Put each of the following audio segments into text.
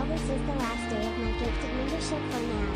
this is the last day of my gifted membership for now.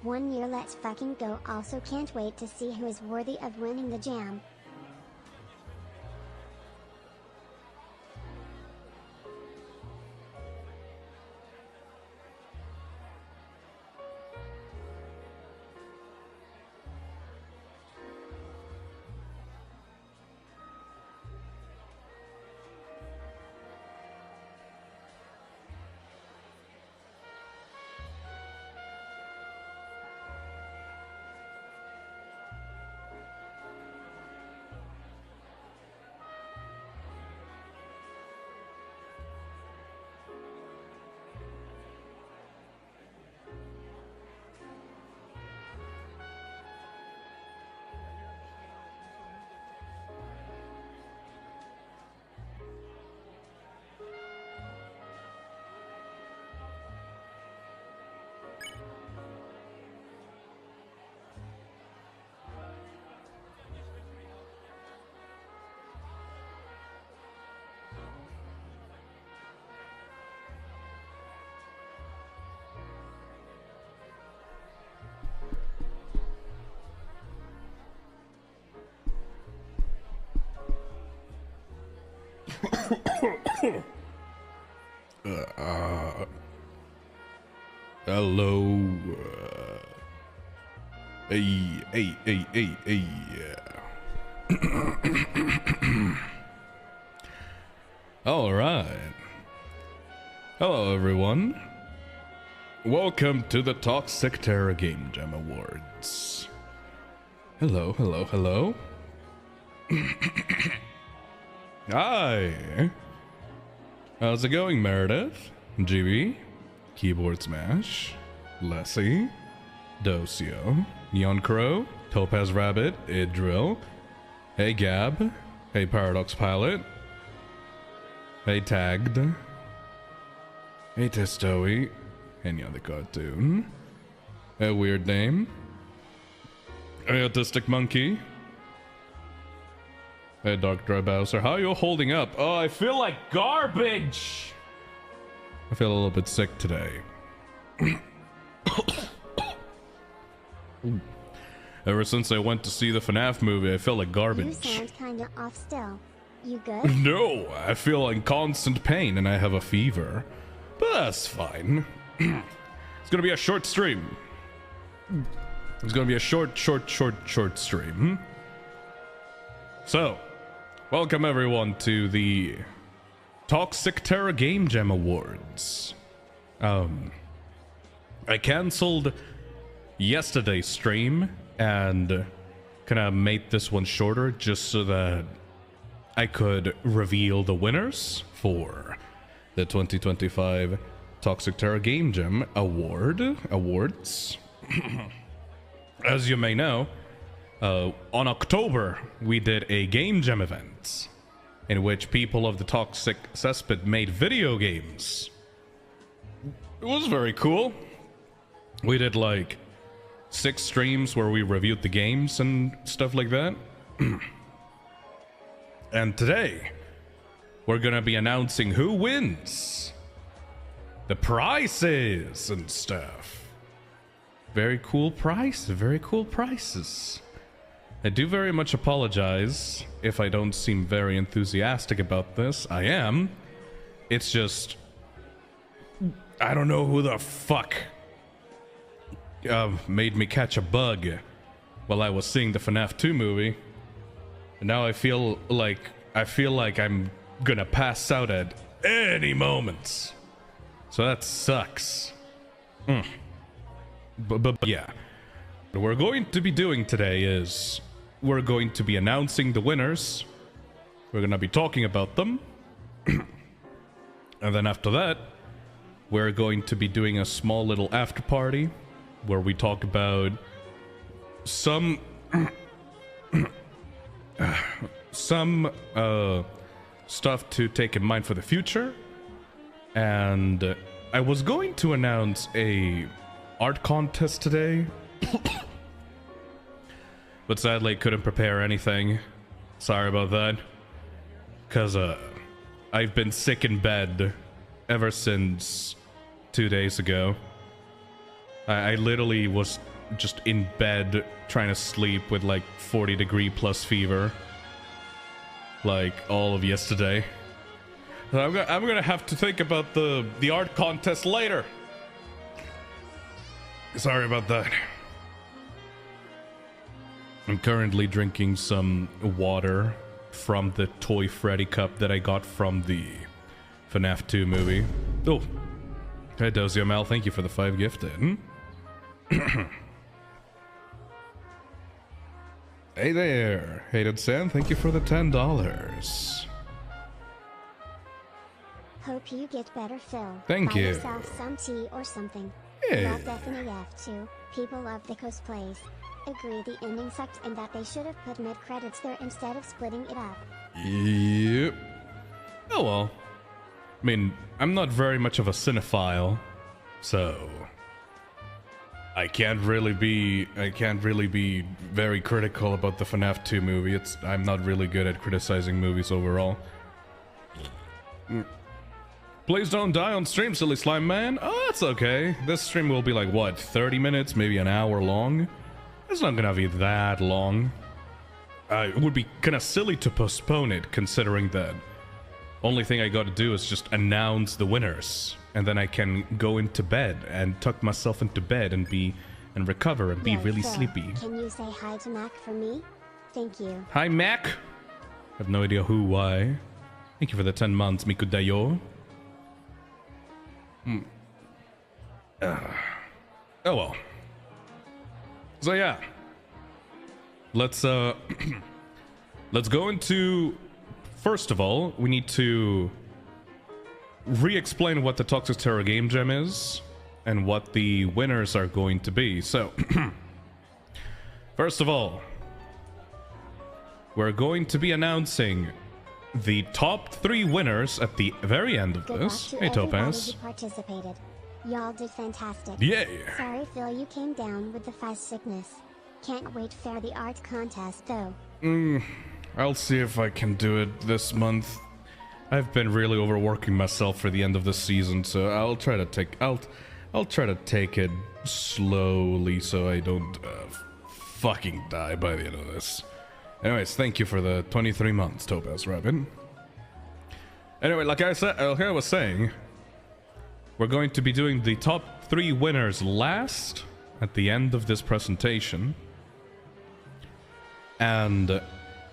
One year, let's fucking go. Also can't wait to see who is worthy of winning the jam. Hello. Hey. All right. Hello, everyone. Welcome to the Toxic Terra Game Jam Awards. Hello. Hi. How's it going, Meredith? GB? Keyboard Smash? Lessie? Docio? Neon Crow? Topaz Rabbit? Idril? Hey Gab? Hey Paradox Pilot? Hey Tagged? Hey Testoey? Any other cartoon? Hey Weird Name? Hey Autistic Monkey? Hey Dr. Bowser, how are you holding up? Oh, I feel like garbage! I feel a little bit sick today. Ever since I went to see the FNAF movie, I feel like garbage. You sound kinda off still. You good? No, I feel in constant pain and I have a fever. But that's fine. It's gonna be a short stream. It's gonna be a short stream. So, welcome everyone to the Toxic Terra Game Jam Awards. I cancelled yesterday's stream and kind of made this one shorter just so that I could reveal the winners for the 2025 Toxic Terra Game Jam awards. As you may know, On October, we did a Game Jam event in which people of the Toxic Cesspit made video games. It was very cool. We did like 6 streams where we reviewed the games and stuff like that. And today, we're gonna be announcing who wins, the prizes and stuff. Very cool prices. I do very much apologize if I don't seem very enthusiastic about this. I am. It's just, I don't know who the fuck made me catch a bug while I was seeing the FNAF 2 movie. And now I feel like I'm gonna pass out at any moment. So that sucks. But yeah. What we're going to be doing today is we're going to be announcing the winners. We're gonna be talking about them. And then after that, we're going to be doing a small little after party where we talk about some stuff to take in mind for the future. And I was going to announce a art contest today, but sadly couldn't prepare anything. Sorry about that. Because I've been sick in bed ever since 2 days ago. I literally was just in bed trying to sleep with like 40-degree+ fever, like all of yesterday. So I'm gonna have to think about the art contest later. Sorry about that. I'm currently drinking some water from the Toy Freddy cup that I got from the FNAF 2 movie. Oh, hey Dozy Mal, thank you for the 5 gifted. Hey there, Hated Sam, thank you for the $10. Hope you get better, Phil. Thank you. Buy yourself some tea or something. Yeah. Love FNAF 2. People love the cosplays. Agree the ending sucked and that they should have put mid-credits there instead of splitting it up. Yep. Oh well. I mean, I'm not very much of a cinephile, so I can't really be very critical about the FNAF 2 movie. I'm not really good at criticizing movies overall. Please don't die on stream, silly slime man. Oh, that's okay. This stream will be like, what, 30 minutes, maybe an hour long? It's not gonna be that long. It would be kinda silly to postpone it, considering that only thing I gotta do is just announce the winners, and then I can go into bed and tuck myself into bed and recover and be really Phil, sleepy. Can you say hi to Mac for me? Thank you. Hi, Mac. I have no idea who, why. Thank you for the 10 months, Mikudayo. Oh well. So yeah, let's let's go into, first of all, we need to re-explain what the Toxic Terror Game Jam is and what the winners are going to be. So first of all, we're going to be announcing the top 3 winners at the very end of Good this. luck Hey, to everybody Topaz. who participated. Y'all did fantastic. Yay! Sorry, Phil, you came down with the fast sickness. Can't wait for the art contest, though. I'll see if I can do it this month. I've been really overworking myself for the end of the season, so I'll try to take it slowly so I don't fucking die by the end of this. Anyways, thank you for the 23 months, Topaz Rabbit. Anyway, like I was saying, we're going to be doing the top 3 winners last at the end of this presentation. And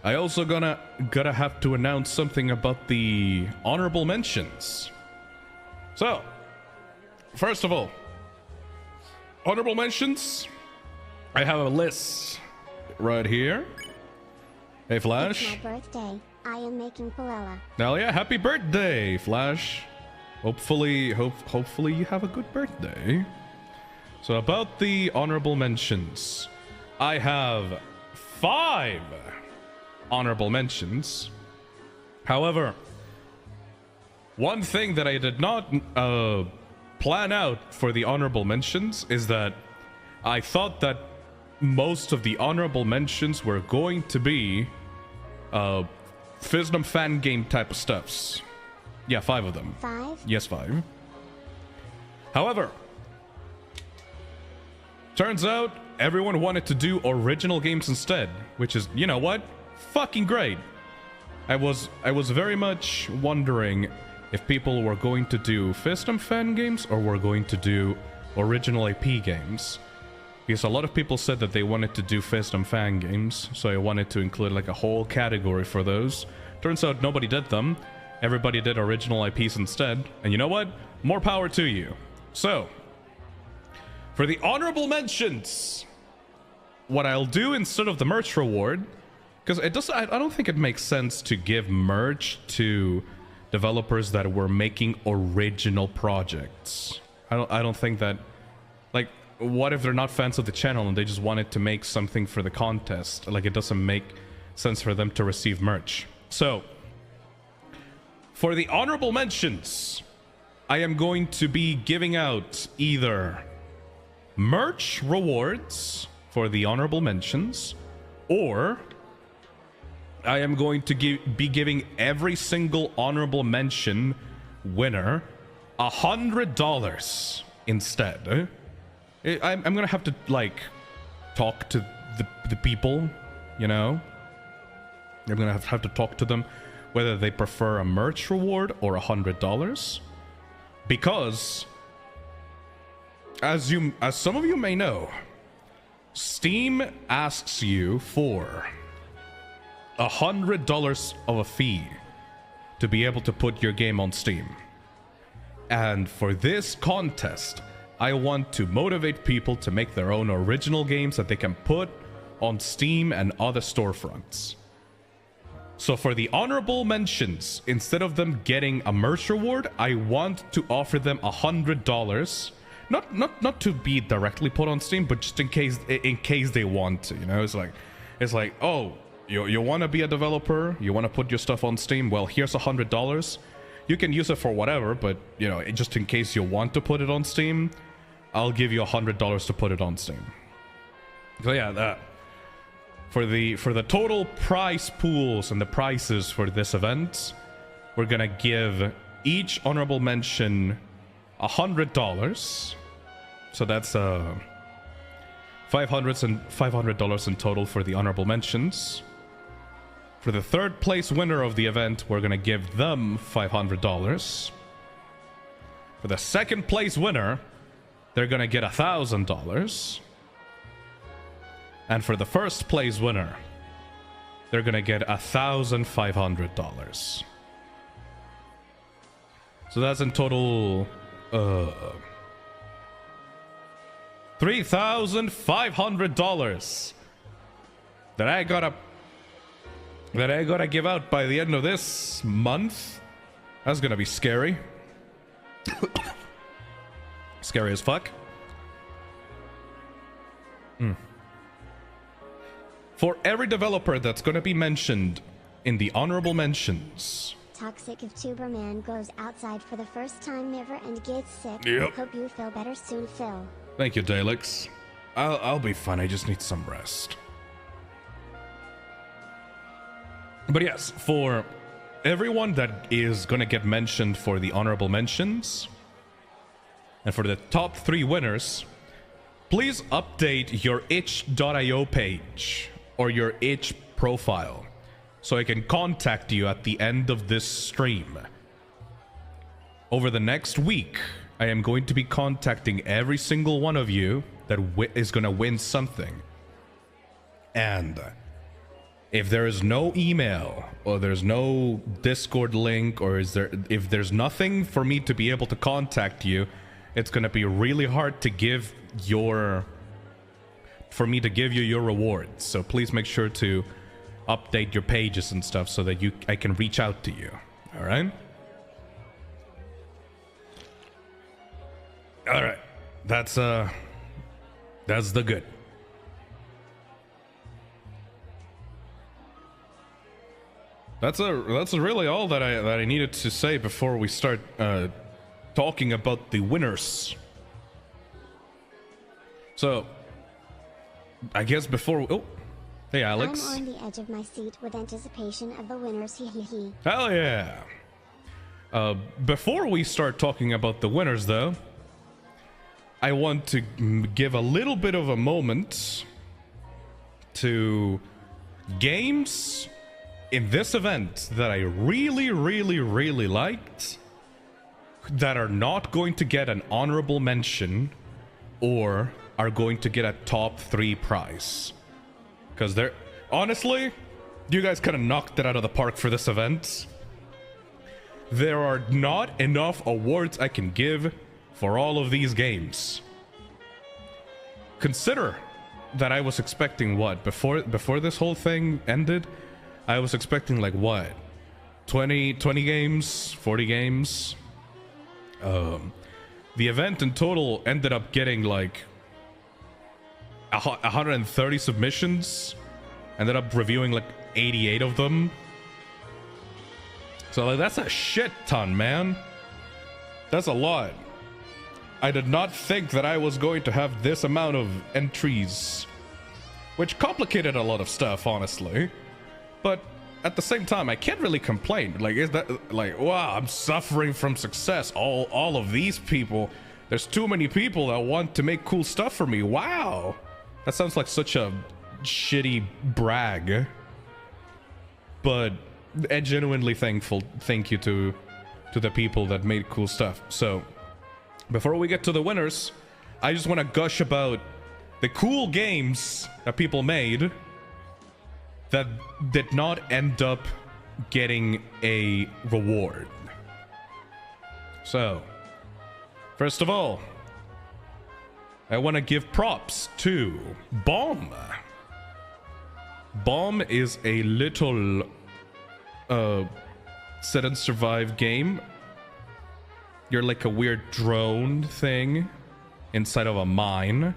I also gotta have to announce something about the honorable mentions. So, first of all, honorable mentions. I have a list right here. Hey, Flash. It's my birthday. I am making Palella. Hell yeah, happy birthday, Flash. Hopefully you have a good birthday. So about the honorable mentions, I have 5 honorable mentions. However, one thing that I did not plan out for the honorable mentions is that I thought that most of the honorable mentions were going to be Fizdom fan game type of stuffs. Yeah, 5 of them. 5? Yes, 5. However, turns out everyone wanted to do original games instead, which is, you know what? Fucking great. I was very much wondering if people were going to do Fizdom fan games or were going to do original IP games. Because a lot of people said that they wanted to do Fizdom fan games, so I wanted to include like a whole category for those. Turns out nobody did them. Everybody did original IPs instead. And you know what? More power to you. So, for the honorable mentions, what I'll do instead of the merch reward, because I don't think it makes sense to give merch to developers that were making original projects. I don't think that, like, what if they're not fans of the channel and they just wanted to make something for the contest? Like, it doesn't make sense for them to receive merch. So, for the honorable mentions, I am going to be giving out either merch rewards for the honorable mentions, or I am going to be giving every single honorable mention winner $100 instead. I'm gonna have to, like, talk to the people, you know? I'm gonna have to talk to them whether they prefer a merch reward or $100. Because, as some of you may know, Steam asks you for $100 of a fee to be able to put your game on Steam. And for this contest, I want to motivate people to make their own original games that they can put on Steam and other storefronts. So for the honorable mentions, instead of them getting a merch reward, I want to offer them $100. Not to be directly put on Steam, but just in case they want to, you know? It's like, oh, you want to be a developer, you want to put your stuff on Steam, well, here's $100. You can use it for whatever, but, you know, just in case you want to put it on Steam, I'll give you $100 to put it on Steam. So yeah, that. For the total prize pools and the prizes for this event, we're gonna give each honorable mention $100. So that's $500 in total for the honorable mentions. For the third place winner of the event, we're gonna give them $500. For the second place winner, they're gonna get $1,000. And for the first place winner, they're gonna get $1,500. So that's in total $3,500 that I gotta give out by the end of this month. That's gonna be scary. Scary as fuck. For every developer that's gonna be mentioned in the honorable mentions. Toxic if Tuberman goes outside for the first time ever and gets sick. Yep. Hope you feel better soon, Phil. Thank you, Daleks. I'll be fine. I just need some rest. But yes, for everyone that is gonna get mentioned for the honorable mentions, and for the top 3 winners, please update your itch.io page or your itch profile so I can contact you at the end of this stream. Over the next week, I am going to be contacting every single one of you that is going to win something. And if there is no email or there's no Discord link, or if there's nothing for me to be able to contact you, it's going to be really hard to give for me to give you your rewards. So please make sure to update your pages and stuff so that I can reach out to you. All right? All right. That's the good. That's really all that I needed to say before we start talking about the winners. So, I guess before... Oh, hey Alex. I'm on the edge of my seat with anticipation of the winners, hee hee hee. Hell yeah. Before we start talking about the winners though, I want to give a little bit of a moment to games in this event that I really, really, really liked that are not going to get an honorable mention or are going to get a top 3 prize. Because they're... Honestly, you guys kind of knocked it out of the park for this event. There are not enough awards I can give for all of these games. Consider that I was expecting what? Before this whole thing ended, I was expecting like what? 20 games? 40 games? The event in total ended up getting like 130 submissions. Ended up reviewing like 88 of them. So like that's a shit ton, man. That's a lot. I did not think that I was going to have this amount of entries, which complicated a lot of stuff, honestly. But at the same time, I can't really complain. Like, is that like, wow, I'm suffering from success. All of these people, there's too many people that want to make cool stuff for me. Wow, that sounds like such a shitty brag. But I'm genuinely thankful. Thank you to the people that made cool stuff. So before we get to the winners, I just want to gush about the cool games that people made that did not end up getting a reward. So, first of all, I want to give props to Bomb. Bomb is a little set and survive game. You're like a weird drone thing inside of a mine.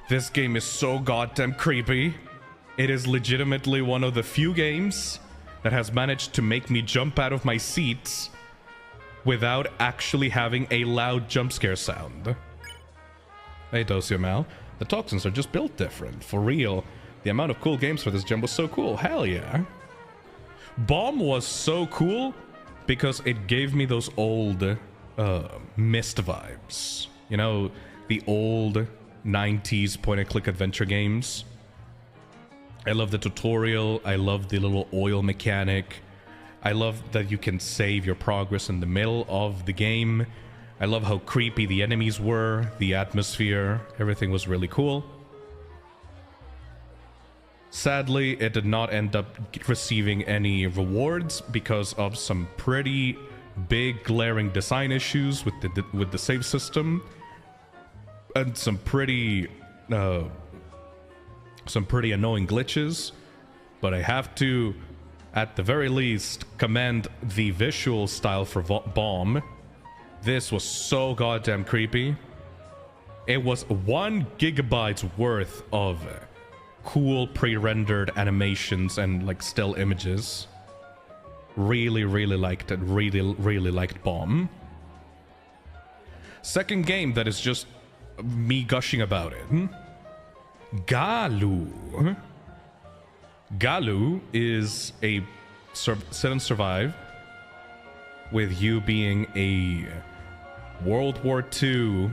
This game is so goddamn creepy. It is legitimately one of the few games that has managed to make me jump out of my seats without actually having a loud jump scare sound. Hey Dosiamal, the toxins are just built different. For real, the amount of cool games for this gem was so cool. Hell yeah. Bomb was so cool because it gave me those old Myst vibes. You know, the old 90s point-and-click adventure games. I love the tutorial. I love the little oil mechanic. I love that you can save your progress in the middle of the game. I love how creepy the enemies were, the atmosphere. Everything was really cool. Sadly, it did not end up receiving any rewards because of some pretty big glaring design issues with the save system and some pretty annoying glitches. But I have to, at the very least, commend the visual style for Bomb. This was so goddamn creepy. It was 1 gigabyte worth of cool pre-rendered animations and like still images. Really liked it. Really liked Bomb. Second game that is just me gushing about it. Galu. Galu is a set and survive with you being a World War II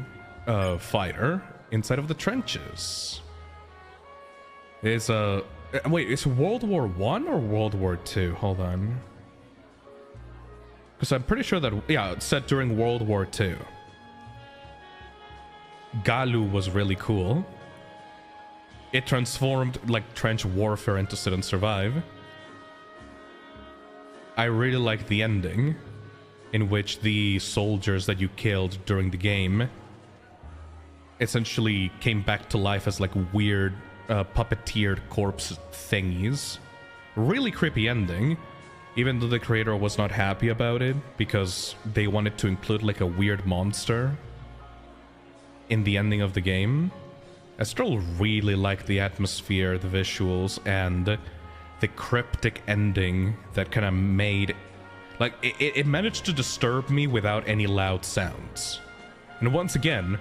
fighter inside of the trenches. It's a... Wait, it's World War I or World War II? Hold on. Because I'm pretty sure that... Yeah, it's set during World War II. Galu was really cool. It transformed, like, trench warfare into sit and survive. I really liked the ending, in which the soldiers that you killed during the game essentially came back to life as, like, weird... puppeteered corpse thingies. Really creepy ending, even though the creator was not happy about it because they wanted to include like a weird monster in the ending of the game. I still really like the atmosphere, the visuals, and the cryptic ending that kind of made, like, it managed to disturb me without any loud sounds. And once again,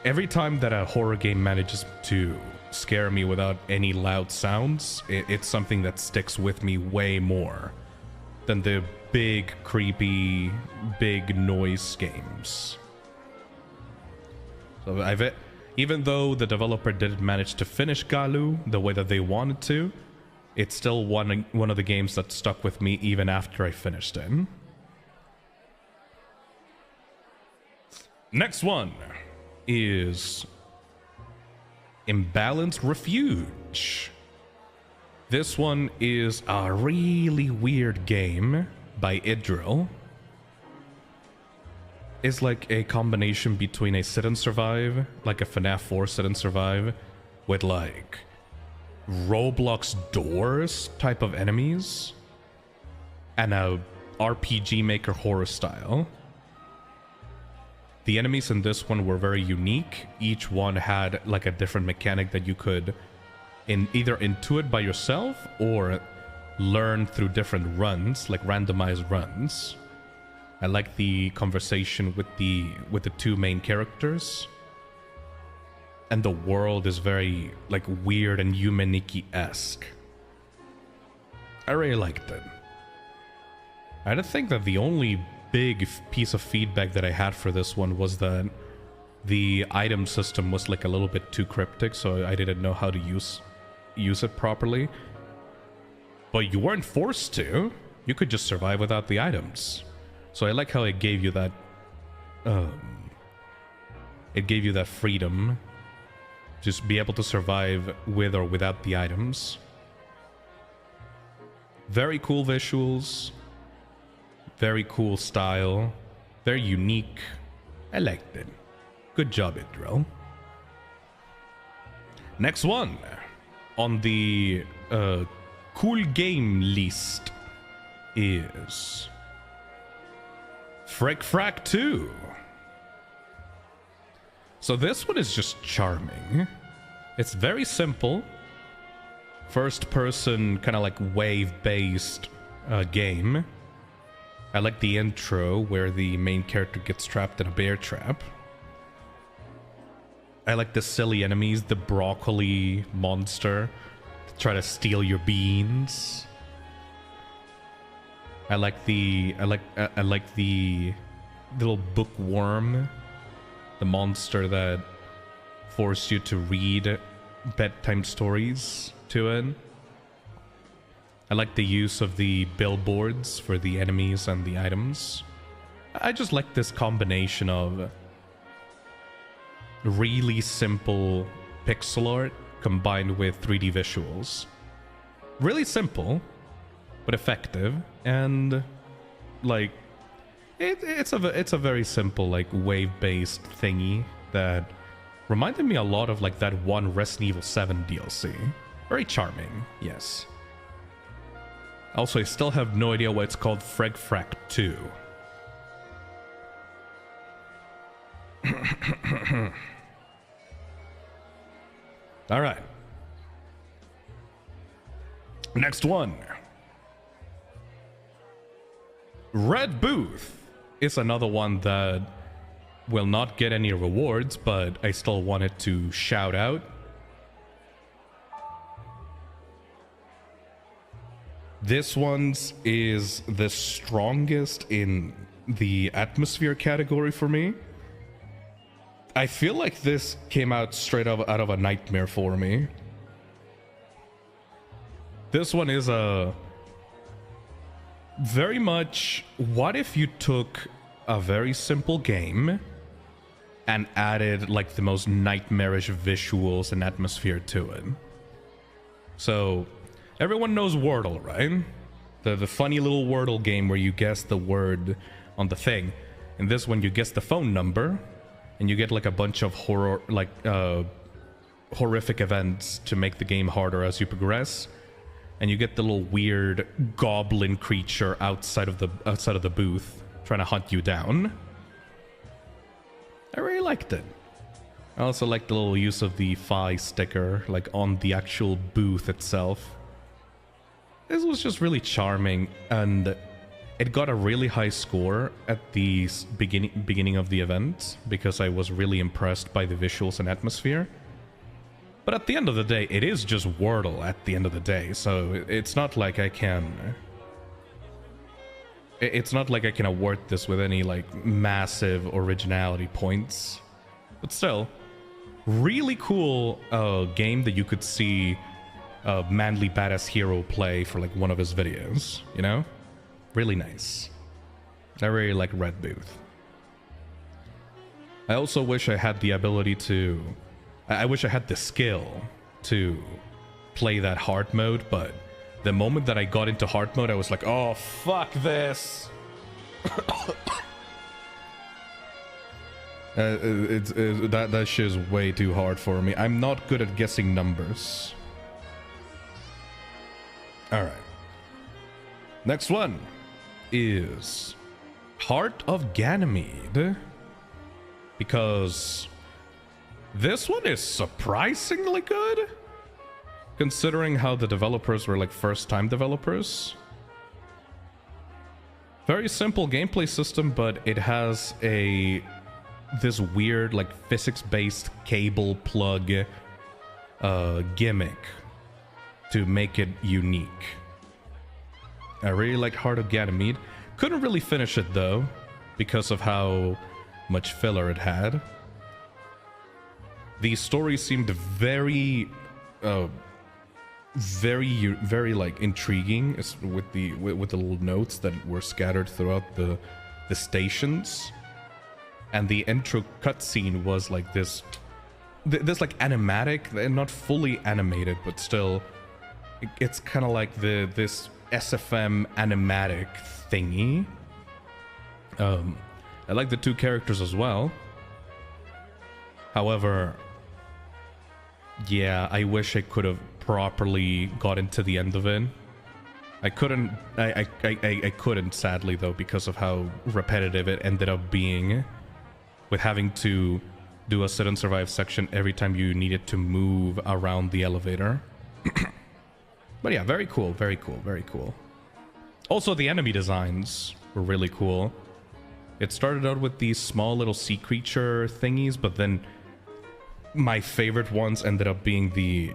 every time that a horror game manages to scare me without any loud sounds, it's something that sticks with me way more than the big, creepy, big noise games. So even though the developer didn't manage to finish Galu the way that they wanted to, it's still one of the games that stuck with me even after I finished it. Next one is Imbalanced Refuge. This one is a really weird game by Idril. It's like a combination between a Sit and Survive, like a FNAF 4 Sit and Survive, with like Roblox Doors type of enemies, and a RPG Maker horror style. The enemies in this one were very unique. Each one had like a different mechanic that you could either intuit by yourself or learn through different runs, like randomized runs. I like the conversation with the two main characters. And the world is very like weird and Yumeniki-esque. I really liked it. I did think that the only big piece of feedback that I had for this one was that the item system was like a little bit too cryptic, so I didn't know how to use it properly. But you weren't forced to. You could just survive without the items. So I like how it gave you that freedom. Just be able to survive with or without the items. Very cool visuals. Very cool style. Very unique. I liked it. Good job, Idril. Next one on the cool game list is Frick Frack 2. So this one is just charming. It's very simple. First person, kind of like wave-based game. I like the intro where the main character gets trapped in a bear trap. I like the silly enemies, the broccoli monster to try to steal your beans. I like the little bookworm, the monster that forced you to read bedtime stories to it. I like the use of the billboards for the enemies and the items. I just like this combination of really simple pixel art combined with 3D visuals. Really simple, but effective, and like it's a very simple like wave-based thingy that reminded me a lot of like that one Resident Evil 7 DLC. Very charming, yes. Also, I still have no idea why it's called Frick Frack 2. Alright. Next one. Red Booth is another one that will not get any rewards, but I still wanted to shout out. This one's is the strongest in the atmosphere category for me. I feel like this came out straight out of a nightmare for me. This one is a very much, what if you took a very simple game and added like the most nightmarish visuals and atmosphere to it? So everyone knows Wordle, right? The funny little Wordle game where you guess the word on the thing. In this one, you guess the phone number, and you get like a bunch of horrific events to make the game harder as you progress. And you get the little weird goblin creature outside of the booth trying to hunt you down. I really liked it. I also like the little use of the Fi sticker, like on the actual booth itself. this was just really charming, and it got a really high score at the beginning of the event because I was really impressed by the visuals and atmosphere. But at the end of the day, it is just Wordle at the end of the day, so it's not like I can... It's not like I can award this with any, like, massive originality points. But still, really cool game that you could see a manly badass hero play for, like, one of his videos, you know? Really nice. I really like Red Booth. I also wish I had the ability to... I wish I had the skill to play that hard mode, but the moment that I got into hard mode, I was like, oh, fuck this. That shit is way too hard for me. I'm not good at guessing numbers. Alright. Next one is Heart of Ganymede. Because this one is surprisingly good, considering how the developers were like first-time developers. Very simple gameplay system, but it has this weird like physics-based cable plug gimmick to make it unique. I really like Heart of Ganymede. Couldn't really finish it though, because of how much filler it had. The story seemed very like intriguing with the little notes that were scattered throughout the stations, and the intro cutscene was like this like animatic, not fully animated, but still it's kind of like this SFM animatic thingy. I like the two characters as well. However, yeah, I wish I could have properly got into the end of it. I couldn't, I couldn't, sadly, though, because of how repetitive it ended up being, with having to do a sit and survive section every time you needed to move around the elevator. But yeah, very cool, very cool, very cool. Also, the enemy designs were really cool. It started out with these small little sea creature thingies, but then my favorite ones ended up being the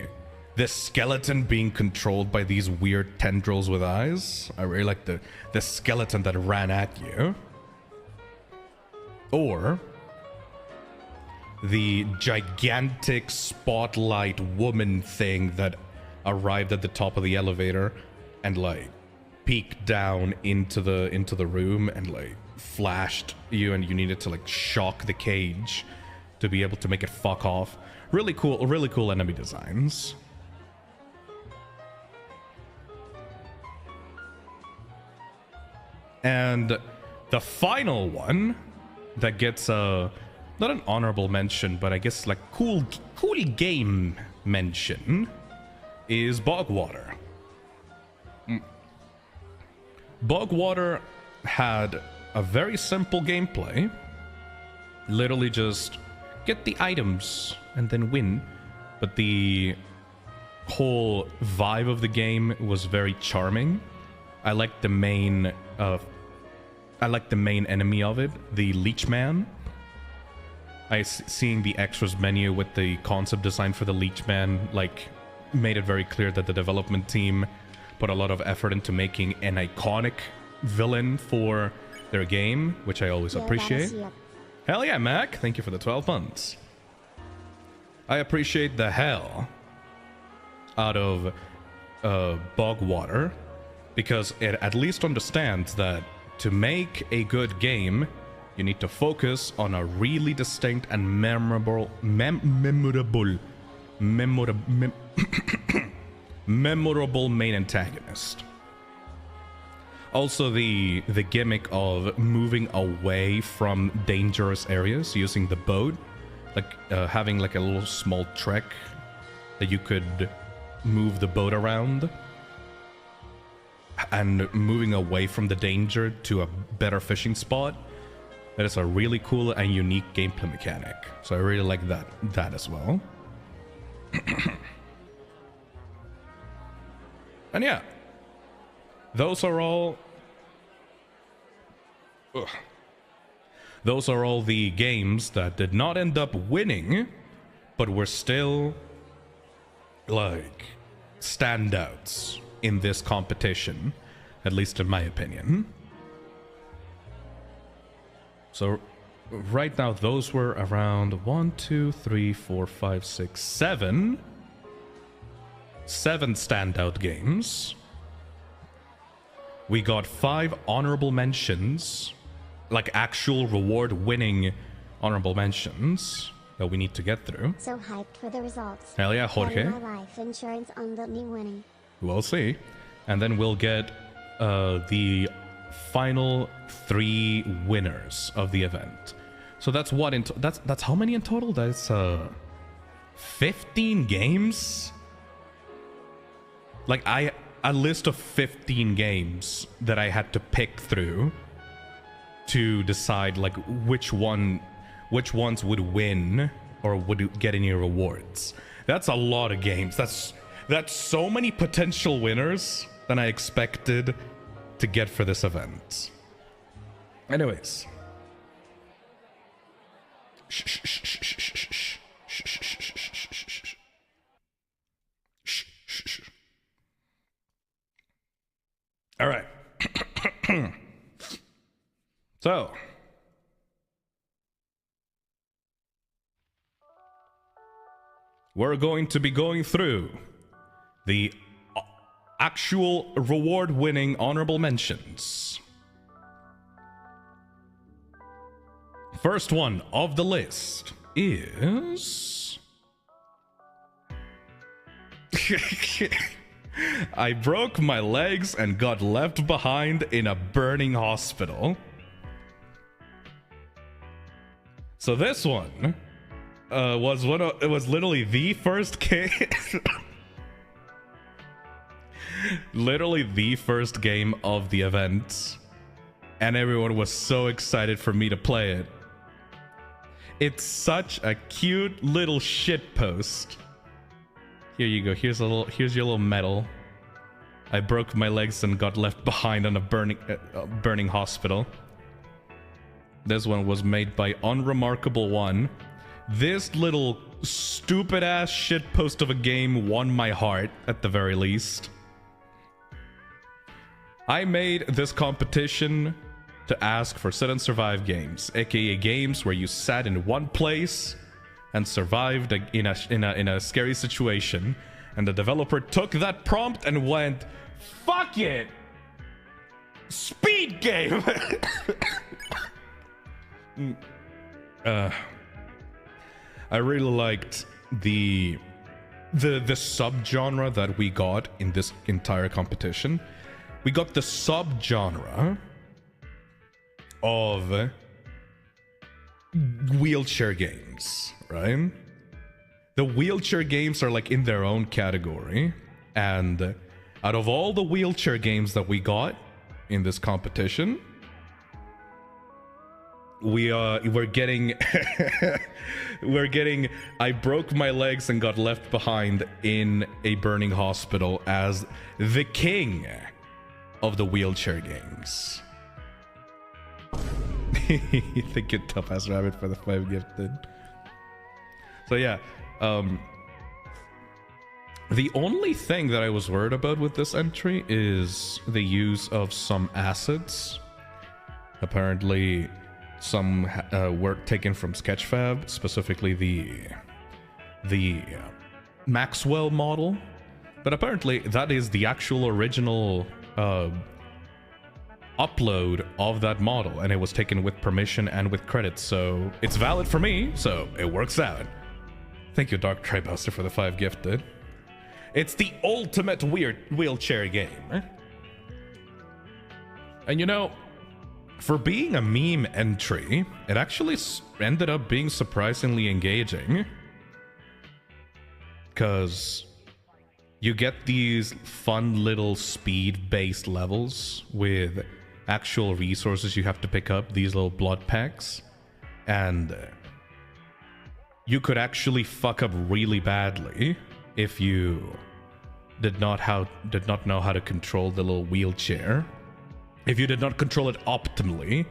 skeleton being controlled by these weird tendrils with eyes. I really like the skeleton that ran at you. Or the gigantic spotlight woman thing that arrived at the top of the elevator and like peeked down into the room and like flashed you, and you needed to like shock the cage to be able to make it fuck off. Really cool enemy designs. And the final one that gets not an honorable mention, but I guess like cool game mention is Bogwater. Bogwater had a very simple gameplay. Literally just get the items and then win. But the whole vibe of the game was very charming. I liked the main enemy of it, the Leechman. Seeing the extras menu with the concept design for the Leechman, like, made it very clear that the development team put a lot of effort into making an iconic villain for their game, which I always appreciate. Hell yeah, Mac! Thank you for the 12 months. I appreciate the hell out of Bogwater, because it at least understands that to make a good game, you need to focus on a really distinct and memorable main antagonist. Also, the gimmick of moving away from dangerous areas using the boat, like having like a little small trek that you could move the boat around, and moving away from the danger to a better fishing spot. That is a really cool and unique gameplay mechanic. So I really like that as well. And yeah, those are all... Ugh. Those are all the games that did not end up winning, but were still, like, standouts in this competition, at least in my opinion. So, right now, those were around 1, 2, 3, 4, 5, 6, 7. 7 standout games. We got 5 honorable mentions, like actual reward-winning honorable mentions that we need to get through. So hyped for the results. Hell yeah, Jorge. Betting my life insurance on me winning. We'll see. And then we'll get the final 3 winners of the event. So that's what in that's how many in total? That's 15 games? Like a list of 15 games that I had to pick through to decide like which ones would win or would get any rewards. That's a lot of games. That's so many potential winners than I expected to get for this event. Anyways. All right. So, we're going to be going through the actual reward-winning honorable mentions. First one of the list is... I broke my legs and got left behind in a burning hospital. So this one was it was literally the first game. Literally the first game of the event, and everyone was so excited for me to play it. It's such a cute little shit post. Here you go. Here's your little medal. I broke my legs and got left behind in a burning hospital. This one was made by Unremarkable One. This little stupid ass shit post of a game won my heart at the very least. I made this competition to ask for sit and survive games, aka games where you sat in one place and survived in a scary situation, and the developer took that prompt and went, fuck it, speed game. I really liked the subgenre that we got in this entire competition. We got the subgenre of wheelchair games, right? The wheelchair games are like in their own category, and out of all the wheelchair games that we got in this competition, we're getting I broke my legs and got left behind in a burning hospital as the king of the wheelchair games. Thank you, Tough Ass Rabbit, for the 5 gifted. So yeah, the only thing that I was worried about with this entry is the use of some assets. Apparently, some were taken from Sketchfab, specifically the Maxwell model. But apparently, that is the actual original upload of that model, and it was taken with permission and with credits, so it's valid for me, so it works out. Thank you, Dark Tribuster, for the 5 gifted. It's the ultimate weird wheelchair game. And you know, for being a meme entry, it actually ended up being surprisingly engaging. Because you get these fun little speed-based levels with actual resources you have to pick up, these little blood packs, and you could actually fuck up really badly if you did not know how to control the little wheelchair, if you did not control it optimally,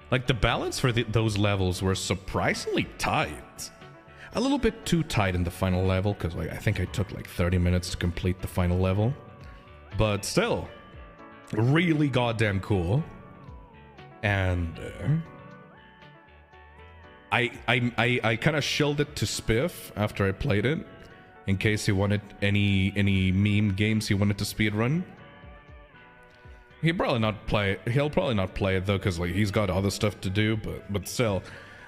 like the balance for those levels were surprisingly tight. A little bit too tight in the final level, because like I think I took like 30 minutes to complete the final level. But still, really goddamn cool. And I kind of shilled it to Spiff after I played it, in case he wanted any meme games he wanted to speedrun. He'll probably not play it though, because like he's got other stuff to do. But still,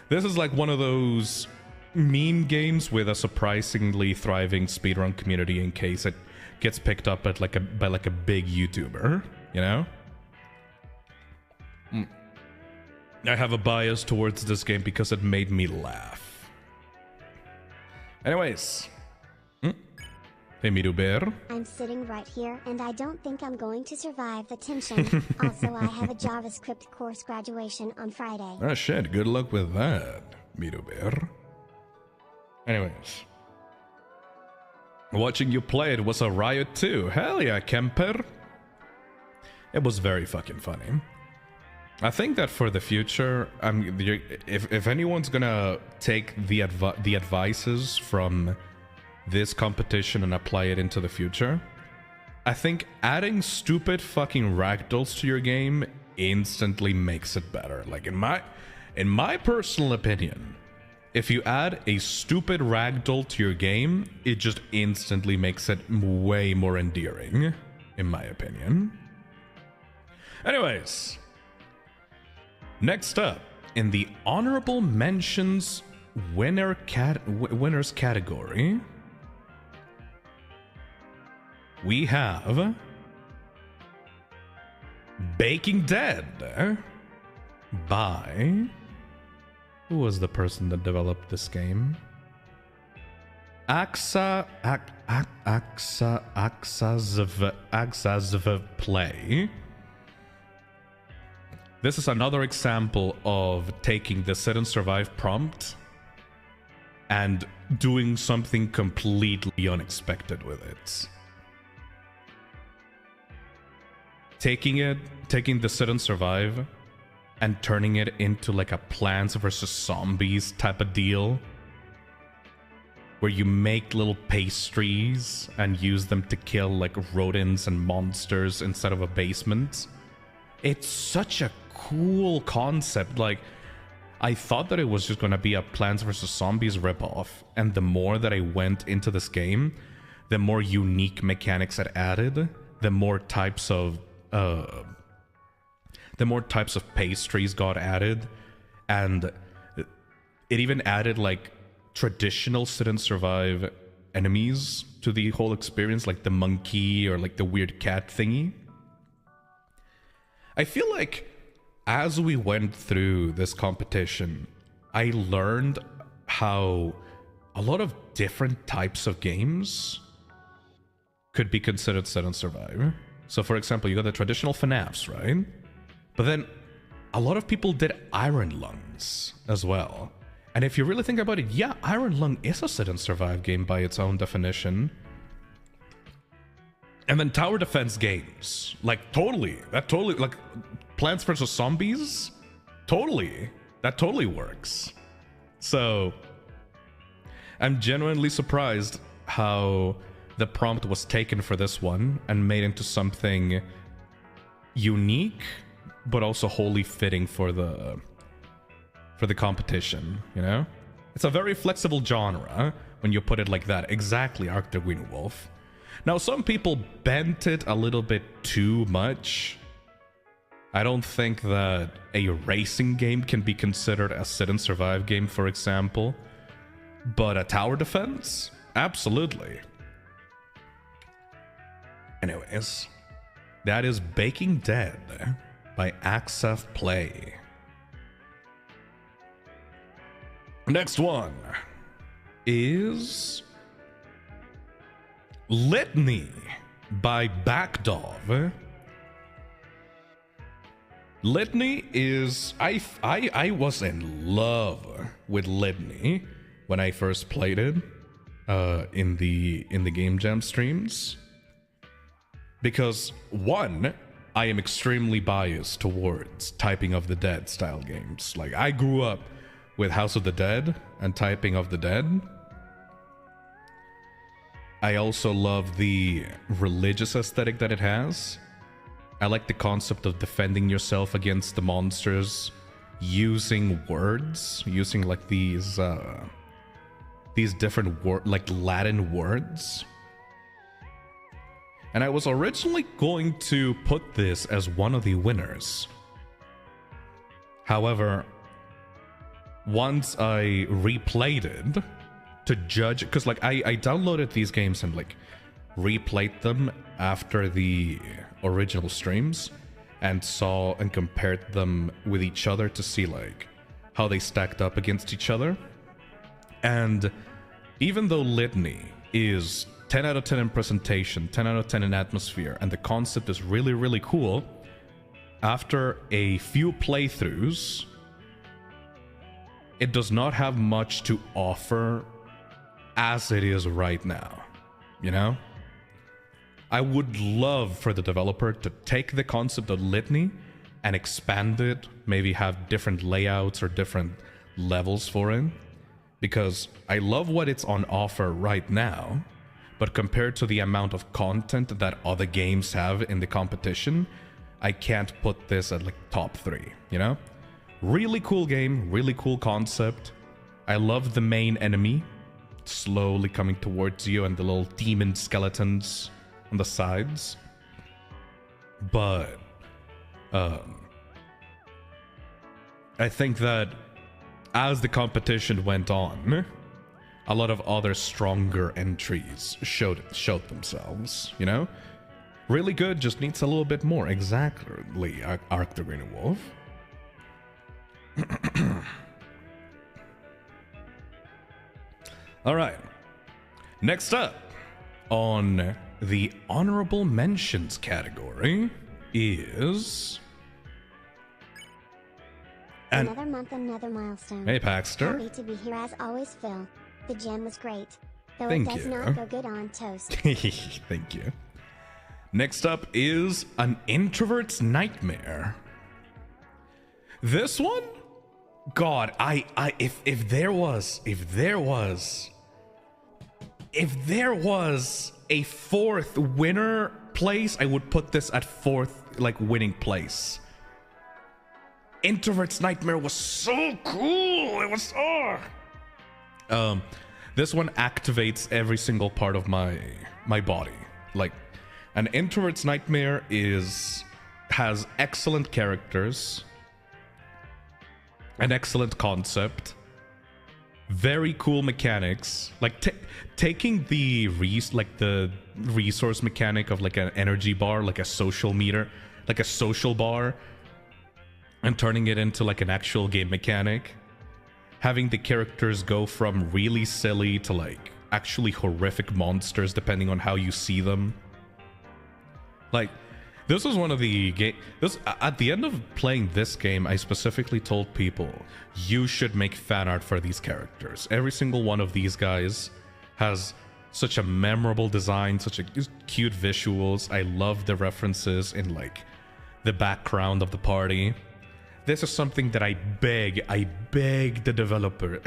this is like one of those meme games with a surprisingly thriving speedrun community, in case it gets picked up at by a big YouTuber, you know? I have a bias towards this game because it made me laugh. Anyways. Hey, Midu Bear. I'm sitting right here and I don't think I'm going to survive the tension. Also, I have a JavaScript course graduation on Friday. Oh shit, good luck with that, Midu Bear. Anyways. Watching you play it was a riot too. Hell yeah, Kemper. It was very fucking funny. I think that for the future, if anyone's gonna take the advices from this competition and apply it into the future, I think adding stupid fucking ragdolls to your game instantly makes it better. Like in my personal opinion, if you add a stupid ragdoll to your game, it just instantly makes it way more endearing, in my opinion. Anyways, next up, in the honorable mentions winners category, we have Baking Dead by... Who was the person that developed this game? Axazv Play. This is another example of taking the sit and survive prompt and doing something completely unexpected with it. Taking the sit and survive and turning it into like a Plants vs. Zombies type of deal, where you make little pastries and use them to kill like rodents and monsters instead of a basement. It's such a cool concept. Like, I thought that it was just gonna be a Plants vs. Zombies ripoff, and the more that I went into this game, the more unique mechanics it added, the more types of pastries got added, and it even added like traditional sit and survive enemies to the whole experience, like the monkey or like the weird cat thingy. I feel like as we went through this competition, I learned how a lot of different types of games could be considered sit and survive. So for example, you got the traditional FNAFs, right? But then a lot of people did Iron Lungs as well. And if you really think about it, yeah, Iron Lung is a sit and survive game by its own definition. And then tower defense games, like that totally, like Plants vs. Zombies, that totally works. So I'm genuinely surprised how the prompt was taken for this one and made into something unique, but also wholly fitting for the competition, you know? It's a very flexible genre when you put it like that. Exactly, Arc the Green Wolf. Now, some people bent it a little bit too much. I don't think that a racing game can be considered a sit and survive game, for example. But a tower defense? Absolutely. Anyways, that is Baking Dead by Axaf Play. Next one is Litany by Backdov. Litany is... I was in love with Litany when I first played it in the Game Jam streams. Because one, I am extremely biased towards Typing of the Dead style games. Like, I grew up with House of the Dead and Typing of the Dead. I also love the religious aesthetic that it has. I like the concept of defending yourself against the monsters using words, using like these different like Latin words. And I was originally going to put this as one of the winners. However, once I replayed it to judge, because like I downloaded these games and like replayed them after the original streams and saw and compared them with each other to see like how they stacked up against each other. And even though Litany is 10 out of 10 in presentation, 10 out of 10 in atmosphere, and the concept is really, really cool, after a few playthroughs, it does not have much to offer as it is right now, you know? I would love for the developer to take the concept of Litany and expand it, maybe have different layouts or different levels for it, because I love what it's on offer right now, but compared to the amount of content that other games have in the competition, I can't put this at like top 3, you know? Really cool game, really cool concept. I love the main enemy slowly coming towards you and the little demon skeletons on the sides. But I think that as the competition went on, a lot of other stronger entries showed themselves, you know? Really good, just needs a little bit more. Exactly, Arc the Green Wolf. Alright. Next up on the honorable mentions category is... Another month, another milestone. Hey, Paxter. Happy to be here as always, Phil. The gem was great, though Thank it does you. not go good on toast. Thank you. Next up is An Introvert's Nightmare. This one? God, if there was a fourth winner place, I would put this at fourth, like, winning place. Introvert's Nightmare was so cool. It was this one activates every single part of my body. Like, An Introvert's Nightmare has excellent characters, an excellent concept, very cool mechanics. Like taking the resource mechanic of like an energy bar, like a social meter, like a social bar, and turning it into like an actual game mechanic. Having the characters go from really silly to like actually horrific monsters depending on how you see them. Like, this was one of the at the end of playing this game, I specifically told people, you should make fan art for these characters. Every single one of these guys has such a memorable design, such a cute visuals. I love the references in like the background of the party. This is something that I beg the developers,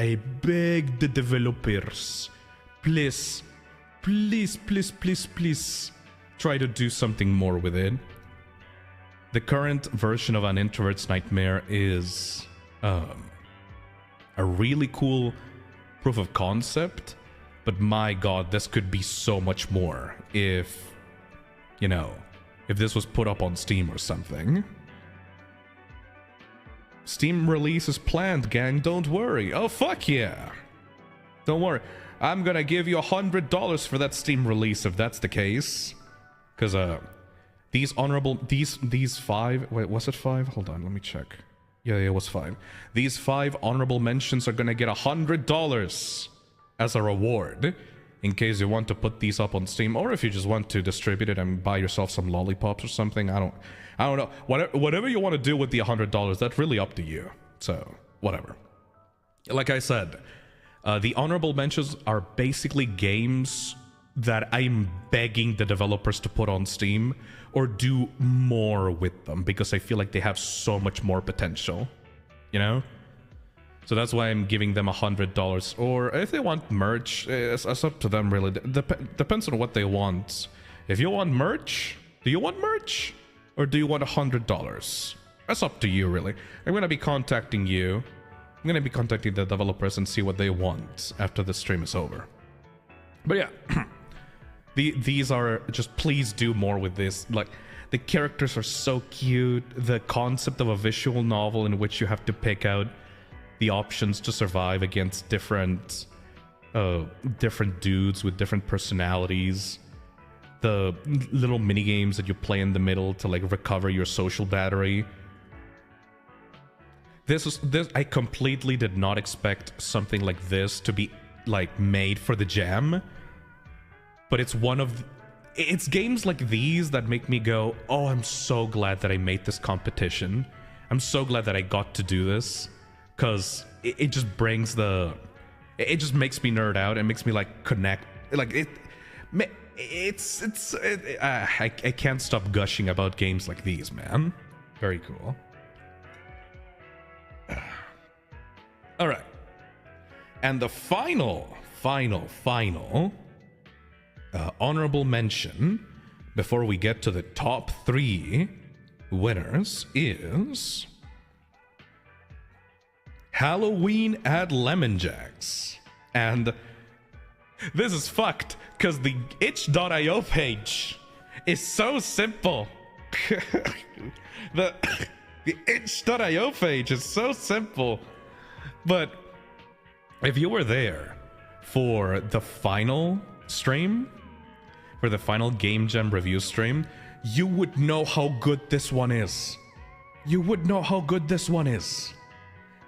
please, try to do something more with it. The current version of An Introvert's Nightmare is a really cool proof of concept, but my god, this could be so much more if, you know, if this was put up on Steam or something. Steam release is planned, gang, don't worry. Oh, fuck yeah. Don't worry. I'm gonna give you $100 for that Steam release if that's the case. Because, these honorable... These 5... Wait, was it 5? Hold on, let me check. Yeah, it was 5. These 5 honorable mentions are gonna get $100 as a reward. In case you want to put these up on Steam. Or if you just want to distribute it and buy yourself some lollipops or something. I don't know. Whatever you want to do with the $100, that's really up to you. So, whatever. Like I said, the honorable mentions are basically games that I'm begging the developers to put on Steam or do more with them because I feel like they have so much more potential, you know? So that's why I'm giving them $100. Or if they want merch, it's up to them really. Depends on what they want. If you want merch, do you want merch? Or do you want $100? That's up to you really. I'm going to be contacting you. I'm going to be contacting the developers and see what they want after the stream is over. But yeah, these are just, please do more with this. Like, the characters are so cute. The concept of a visual novel in which you have to pick out the options to survive against different dudes with different personalities. The little mini games that you play in the middle to like recover your social battery. This I completely did not expect something like this to be like made for the Jam. But it's games like these that make me go, oh, I'm so glad that I made this competition. I'm so glad that I got to do this. Because it just brings it just makes me nerd out and makes me like connect. Like I can't stop gushing about games like these, man. Very cool. All right. And the final honorable mention before we get to the top 3 winners is Halloween at Lemon Jacks. And this is fucked because the itch.io page is so simple. the itch.io page is so simple. But if you were there for the final stream, for the final Game Jam review stream, you would know how good this one is. You would know how good this one is.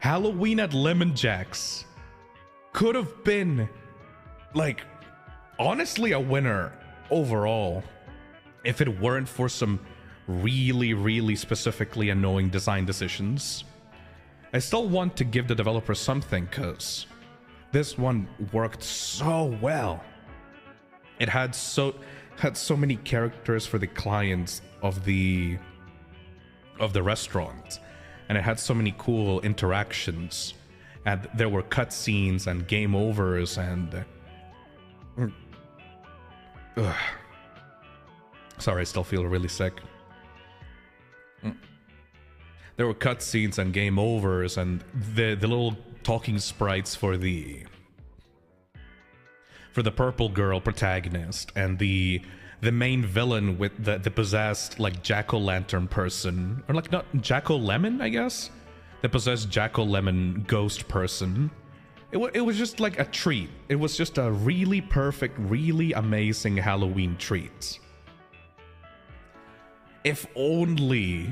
Halloween at Lemon Jacks could have been, like, honestly a winner overall if it weren't for some really, really specifically annoying design decisions. I still want to give the developer something because this one worked so well. It had so many characters for the clients of the restaurant, and it had so many cool interactions, and there were cutscenes and game overs and sorry, I still feel really sick. There were cutscenes and game overs and the little talking sprites for the purple girl protagonist and the main villain with the possessed like jack-o'-lantern person, or like not jack-o'-lemon, I guess, the possessed jack-o'-lemon ghost person. It was just like a treat. It was just a really perfect, really amazing Halloween treat. If only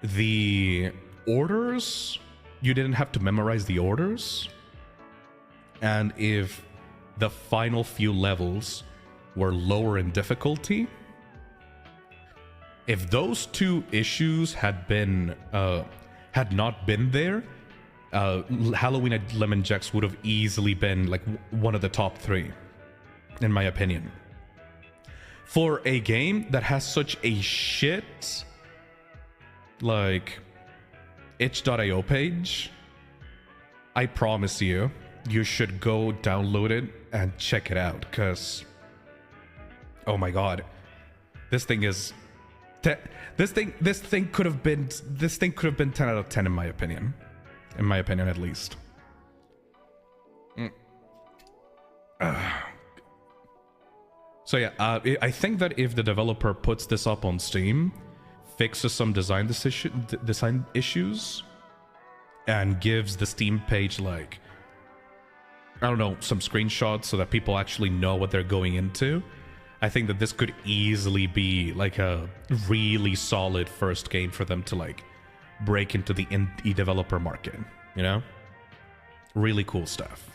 the orders, you didn't have to memorize the orders, and if the final few levels were lower in difficulty. If those 2 issues had not been there, Halloween at Lemon Jacks would have easily been like one of the top 3, in my opinion. For a game that has such a shit like itch.io page, I promise you should go download it and check it out, because oh my god, this thing is this thing could have been 10 out of 10 in my opinion at least. So yeah, I think that if the developer puts this up on Steam, fixes some design issues, and gives the Steam page like, I don't know, some screenshots so that people actually know what they're going into, I think that this could easily be like a really solid first game for them to like break into the indie developer market, you know? Really cool stuff.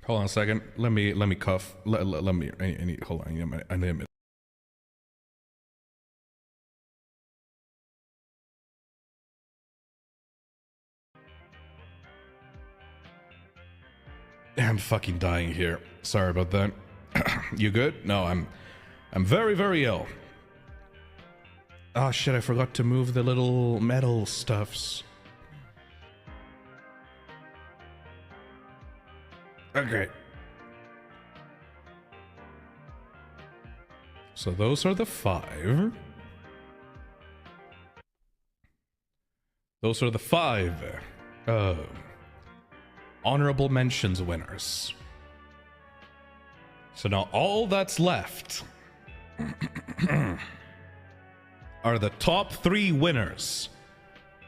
Hold on a second. Let me cough. Let me. I need. Hold on. I need a I'm fucking dying here. Sorry about that. You good? No, I'm very, very ill. Oh shit, I forgot to move the little metal stuffs. Okay. So those are the 5. Those are the 5 honorable mentions winners. So now all that's left are the top 3 winners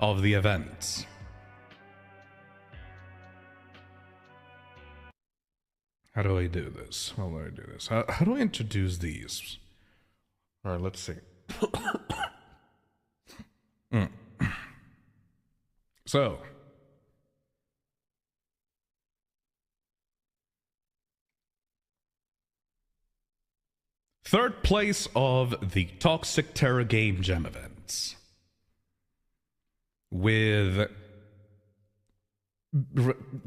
of the event. How do I do this? How do I do this? How do I introduce these? All right, let's see. So, third place of the Toxic Terror Game Jam events, with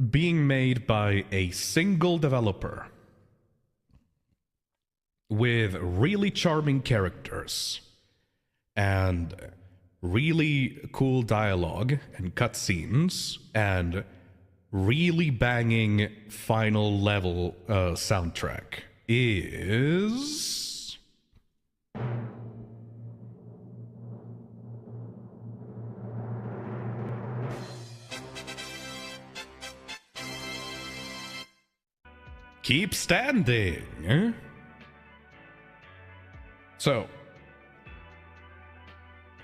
being made by a single developer, with really charming characters and really cool dialogue and cutscenes and really banging final level soundtrack is Keep Standing. So,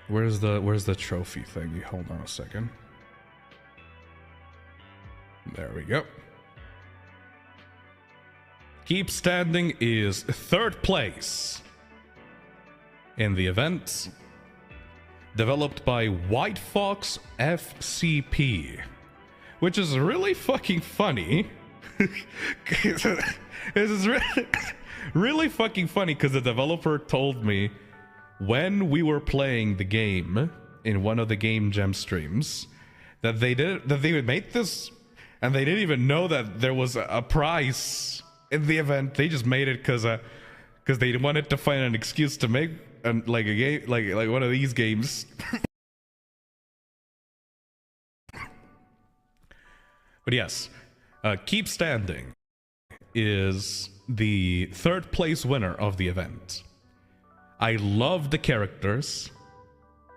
where's the trophy thingy? Hold on a second. There we go. Keep Standing is 3rd place in the event, developed by White Fox FCP, which is really fucking funny. This is really fucking funny because the developer told me when we were playing the game in one of the Game Jam streams that they would make this, and they didn't even know that there was a prize in the event. They just made it because they wanted to find an excuse to make like a game, like one of these games. But yes, Keep Standing is the 3rd place winner of the event. I love the characters.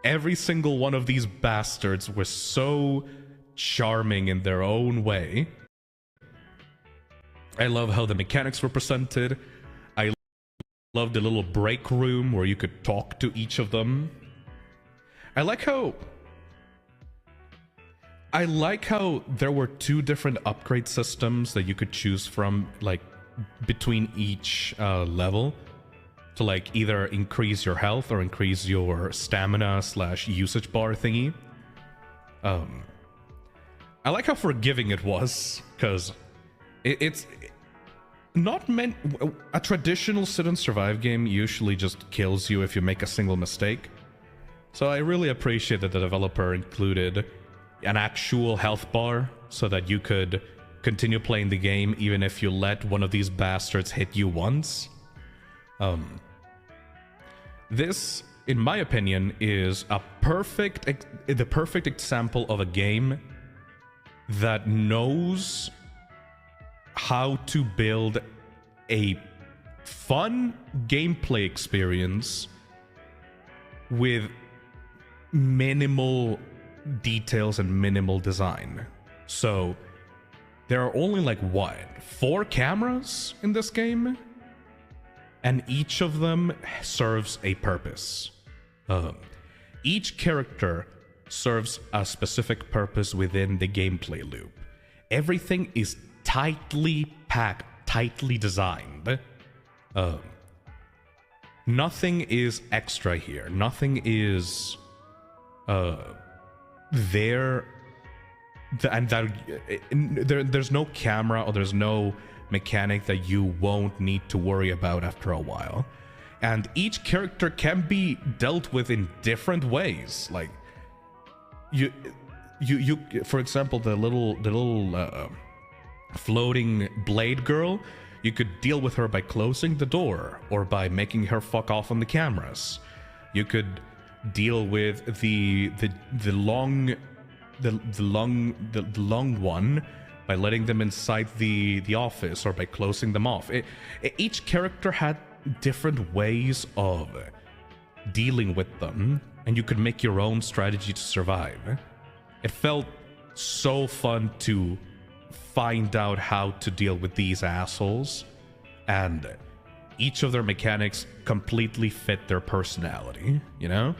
Every single one of these bastards was so charming in their own way. I love how the mechanics were presented. I love the little break room where you could talk to each of them. I like how there were 2 different upgrade systems that you could choose from, like, between each level, to like either increase your health or increase your stamina / usage bar thingy. I like how forgiving it was, because it's not meant... A traditional sit and survive game usually just kills you if you make a single mistake. So I really appreciate that the developer included an actual health bar so that you could continue playing the game even if you let one of these bastards hit you once. This, in my opinion, is the perfect example of a game that knows how to build a fun gameplay experience with minimal details and minimal design. So there are only like 4 cameras in this game, and each of them serves a purpose. Each character serves a specific purpose within the gameplay loop. Everything is tightly packed, tightly designed. Nothing is extra here. Nothing is there, and there's no camera or there's no mechanic that you won't need to worry about after a while. And each character can be dealt with in different ways. Like you for example, the little floating blade girl, you could deal with her by closing the door or by making her fuck off on the cameras. You could deal with the long one by letting them inside the office or by closing them off. Each character had different ways of dealing with them, and you could make your own strategy to survive. It felt so fun to find out how to deal with these assholes, and each of their mechanics completely fit their personality, you know?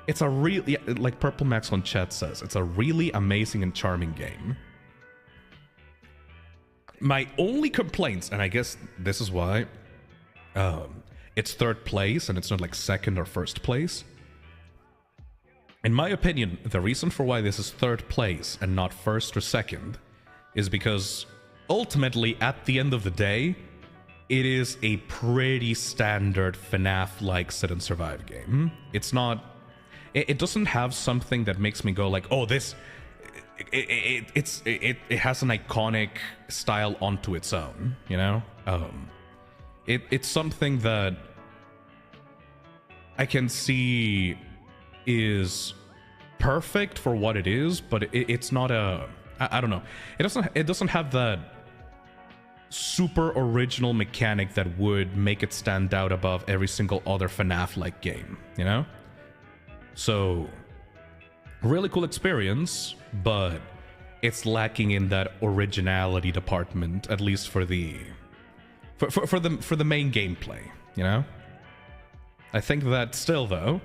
It's a really, like Purple Max on chat says, it's a really amazing and charming game. My only complaints, and I guess this is why it's third place and it's not like second or first place. In my opinion, the reason for why this is third place and not first or second is because ultimately, at the end of the day, it is a pretty standard FNAF-like sit and survive game. It's not... It doesn't have something that makes me go like, oh, this... It has an iconic style onto its own, you know? It's something that I can see is perfect for what it is, but it's not a... I don't know. It doesn't have that super original mechanic that would make it stand out above every single other FNAF-like game, you know? So, really cool experience, but it's lacking in that originality department, at least for the for the main gameplay, you know? I think that still though,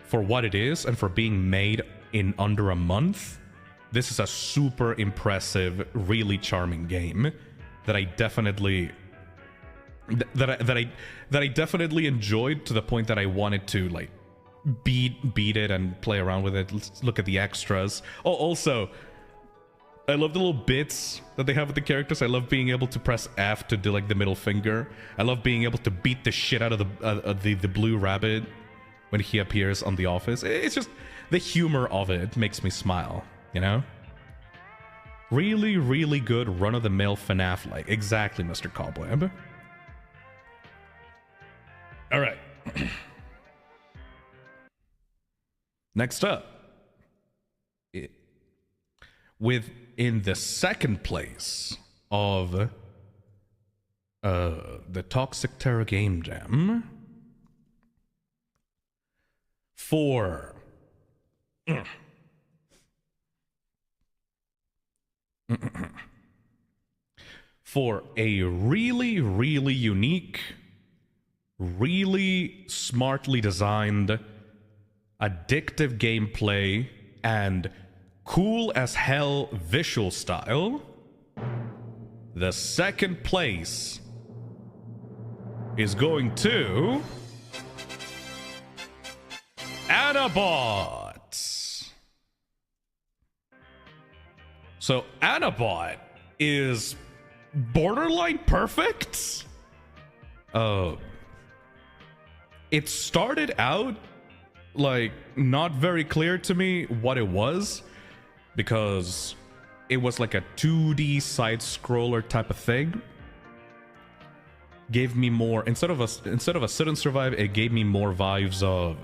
for what it is and for being made in under a month, this is a super impressive, really charming game that I definitely that I definitely enjoyed to the point that I wanted to like beat it and play around with it. Let's look at the extras. Oh, also, I love the little bits that they have with the characters. I love being able to press F to do like the middle finger. I love being able to beat the shit out of the blue rabbit when he appears on The Office. It's just the humor of it makes me smile, you know? Really, really good run-of-the-mill FNAF-like. Exactly, Mr. Cobweb. All right. Next up, in the second place of the Toxic Terror Game Jam for for a really, really unique, really smartly designed, addictive gameplay, and cool as hell visual style, the second place is going to Anabot. So Anabot is borderline perfect. It started out like not very clear to me what it was, because it was like a 2D side scroller type of thing. Gave me more, instead of a sit and survive, it gave me more vibes of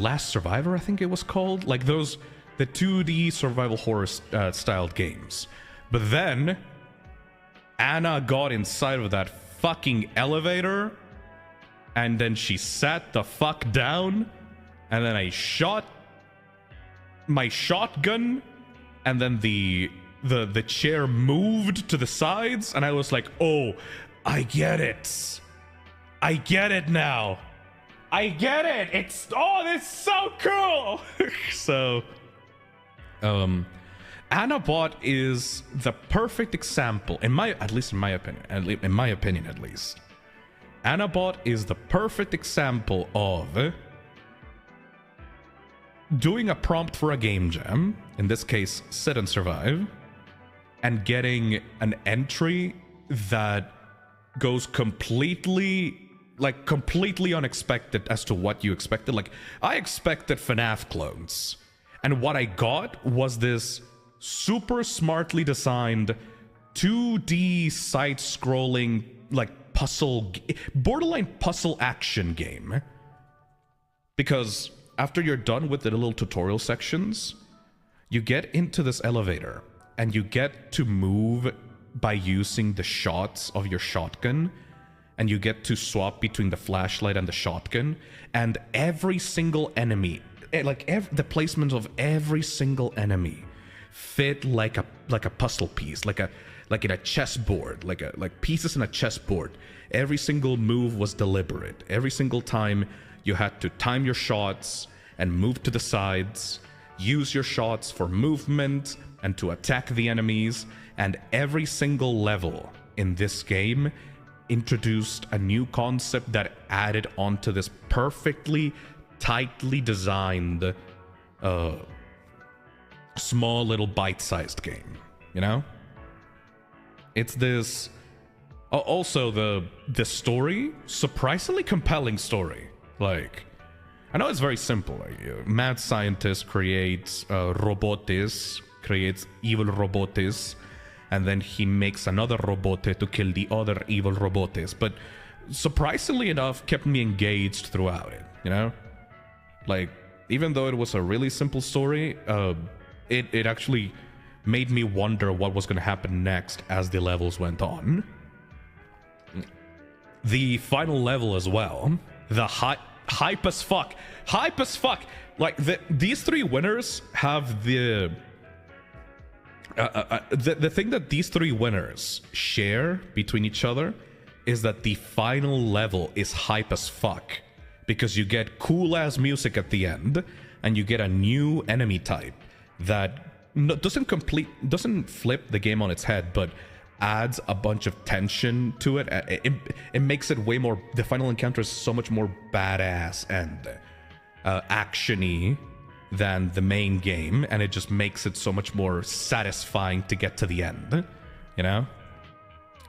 Last Survivor, I think it was called, like the 2D survival horror styled games. But then Anna got inside of that fucking elevator, and then she sat the fuck down, and then I shot my shotgun, and then the chair moved to the sides, and I was like, oh, I get it. I get it now. I get it. It's, oh, this is so cool. So, Anabot is the perfect example, at least in my opinion, at least. Anabot is the perfect example of doing a prompt for a game jam, in this case, sit and survive, and getting an entry that goes completely unexpected as to what you expected. Like, I expected FNAF clones, and what I got was this super smartly designed 2D side-scrolling, like, borderline puzzle action game. Because after you're done with the little tutorial sections, you get into this elevator and you get to move by using the shots of your shotgun, and you get to swap between the flashlight and the shotgun, and every single enemy, the placement of every single enemy fit like a puzzle piece, like in a chessboard, like pieces in a chessboard. Every single move was deliberate. Every single time you had to time your shots and move to the sides, use your shots for movement and to attack the enemies, and every single level in this game introduced a new concept that added onto this perfectly, tightly designed, small little bite-sized game, you know? It's this... Also, the story, surprisingly compelling story. Like, I know it's very simple. Like, mad scientist creates robotes, creates evil robotes, and then he makes another robote to kill the other evil robotes. But surprisingly enough, kept me engaged throughout it, you know? Like, even though it was a really simple story, it actually made me wonder what was going to happen next as the levels went on. The final level as well, the hype as fuck. Like, these three winners have the thing that these three winners share between each other is that the final level is hype as fuck, because you get cool ass music at the end, and you get a new enemy type that doesn't flip the game on its head, but adds a bunch of tension to it. It makes it way more... The final encounter is so much more badass and action-y than the main game, and it just makes it so much more satisfying to get to the end, you know?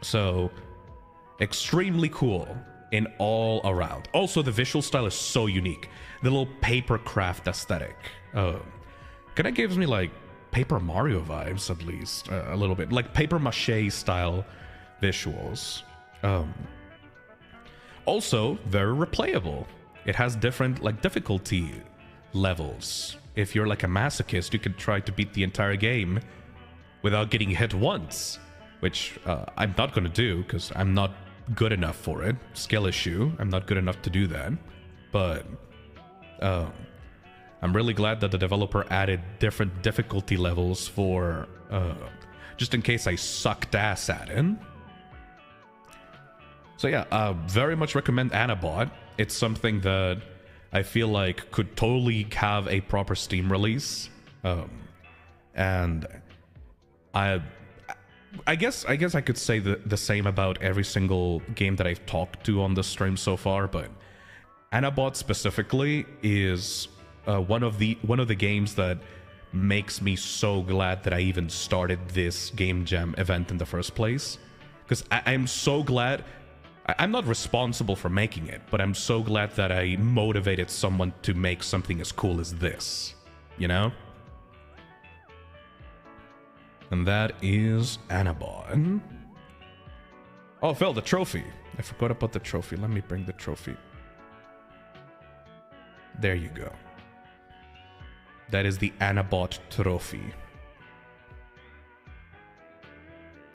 So, extremely cool in all around. Also, the visual style is so unique. The little paper craft aesthetic. Kinda gives me, like, Paper Mario vibes, at least, a little bit. Like paper mache style visuals. Also, very replayable. It has different, like, difficulty levels. If you're like a masochist, you can try to beat the entire game without getting hit once, which I'm not gonna do, because I'm not good enough for it. Skill issue. I'm not good enough to do that. But, I'm really glad that the developer added different difficulty levels for, just in case I sucked ass at it. So yeah, very much recommend Anabot. It's something that I feel like could totally have a proper Steam release. And I guess I could say the same about every single game that I've talked to on this stream so far, but Anabot specifically is one of the games that makes me so glad that I even started this Game Jam event in the first place. Because I'm so glad... I'm not responsible for making it, but I'm so glad that I motivated someone to make something as cool as this. You know? And that is Anabot. Oh, Phil, the trophy. I forgot about the trophy. Let me bring the trophy. There you go. That is the Anabot trophy.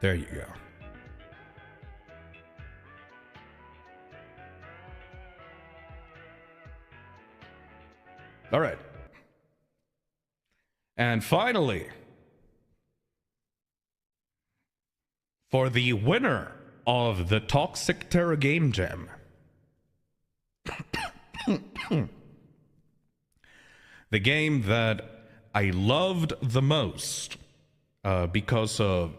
There you go. All right. And finally, for the winner of the Toxic Terror Game Jam, the game that I loved the most because of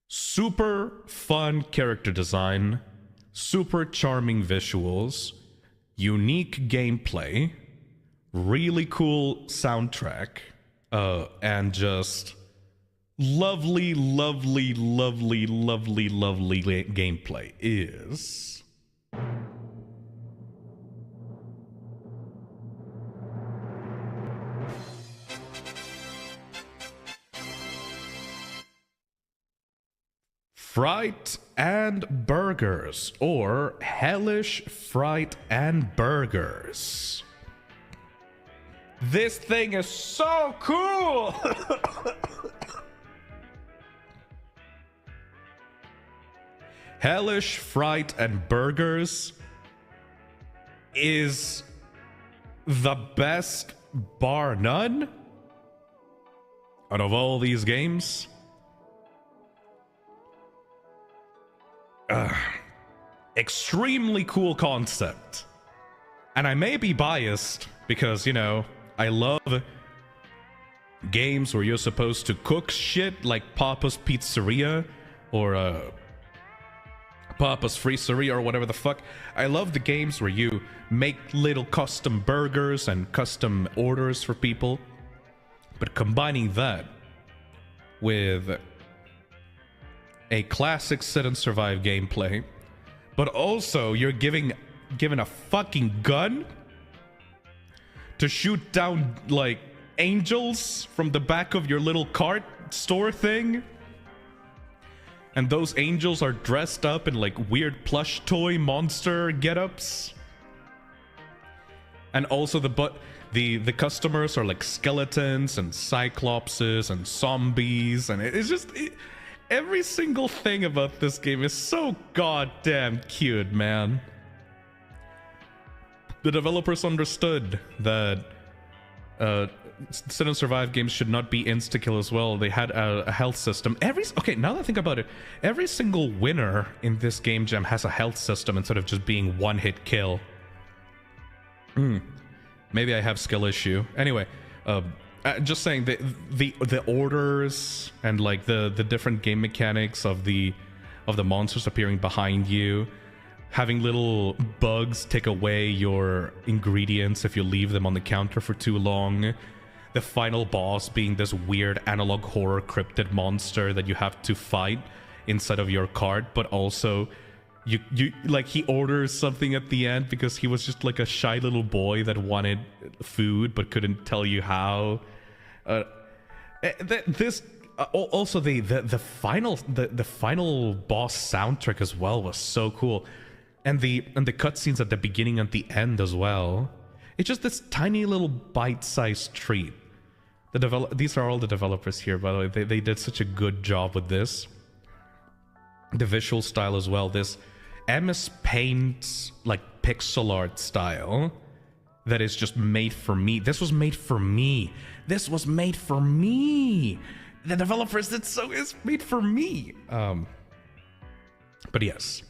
super fun character design, super charming visuals, unique gameplay, really cool soundtrack, and just lovely, lovely, lovely, lovely, lovely gameplay is... Fright and Burgers, or Hellish Fright and Burgers. This thing is so cool! Hellish Fright and Burgers is the best, bar none, out of all these games. Extremely cool concept. And I may be biased because, you know, I love games where you're supposed to cook shit like Papa's Pizzeria or Papa's Freezeria or whatever the fuck. I love the games where you make little custom burgers and custom orders for people. But combining that with a classic sit and survive gameplay, but also you're given a fucking gun to shoot down like angels from the back of your little cart store thing. And those angels are dressed up in like weird plush toy monster getups. And also the customers are like skeletons and cyclopses and zombies, and it's just every single thing about this game is so goddamn cute, man. The developers understood that sit and survive games should not be insta-kill as well. They had a health system. Okay, now that I think about it, every single winner in this game jam has a health system instead of just being one-hit kill. Maybe I have skill issue. Anyway, just saying the orders and like the different game mechanics of the monsters appearing behind you, having little bugs take away your ingredients if you leave them on the counter for too long. The final boss being this weird analog horror cryptid monster that you have to fight inside of your cart, but also you like he orders something at the end because he was just like a shy little boy that wanted food but couldn't tell you how. Also the final boss soundtrack as well was so cool, and the cutscenes at the beginning and the end as well. It's just this tiny little bite-sized treat. These are all the developers here, by the way. They did such a good job with this. The visual style as well. This MS Paint like pixel art style that is just made for me. This was made for me. This was made for me. The developers did so. It's made for me. But yes,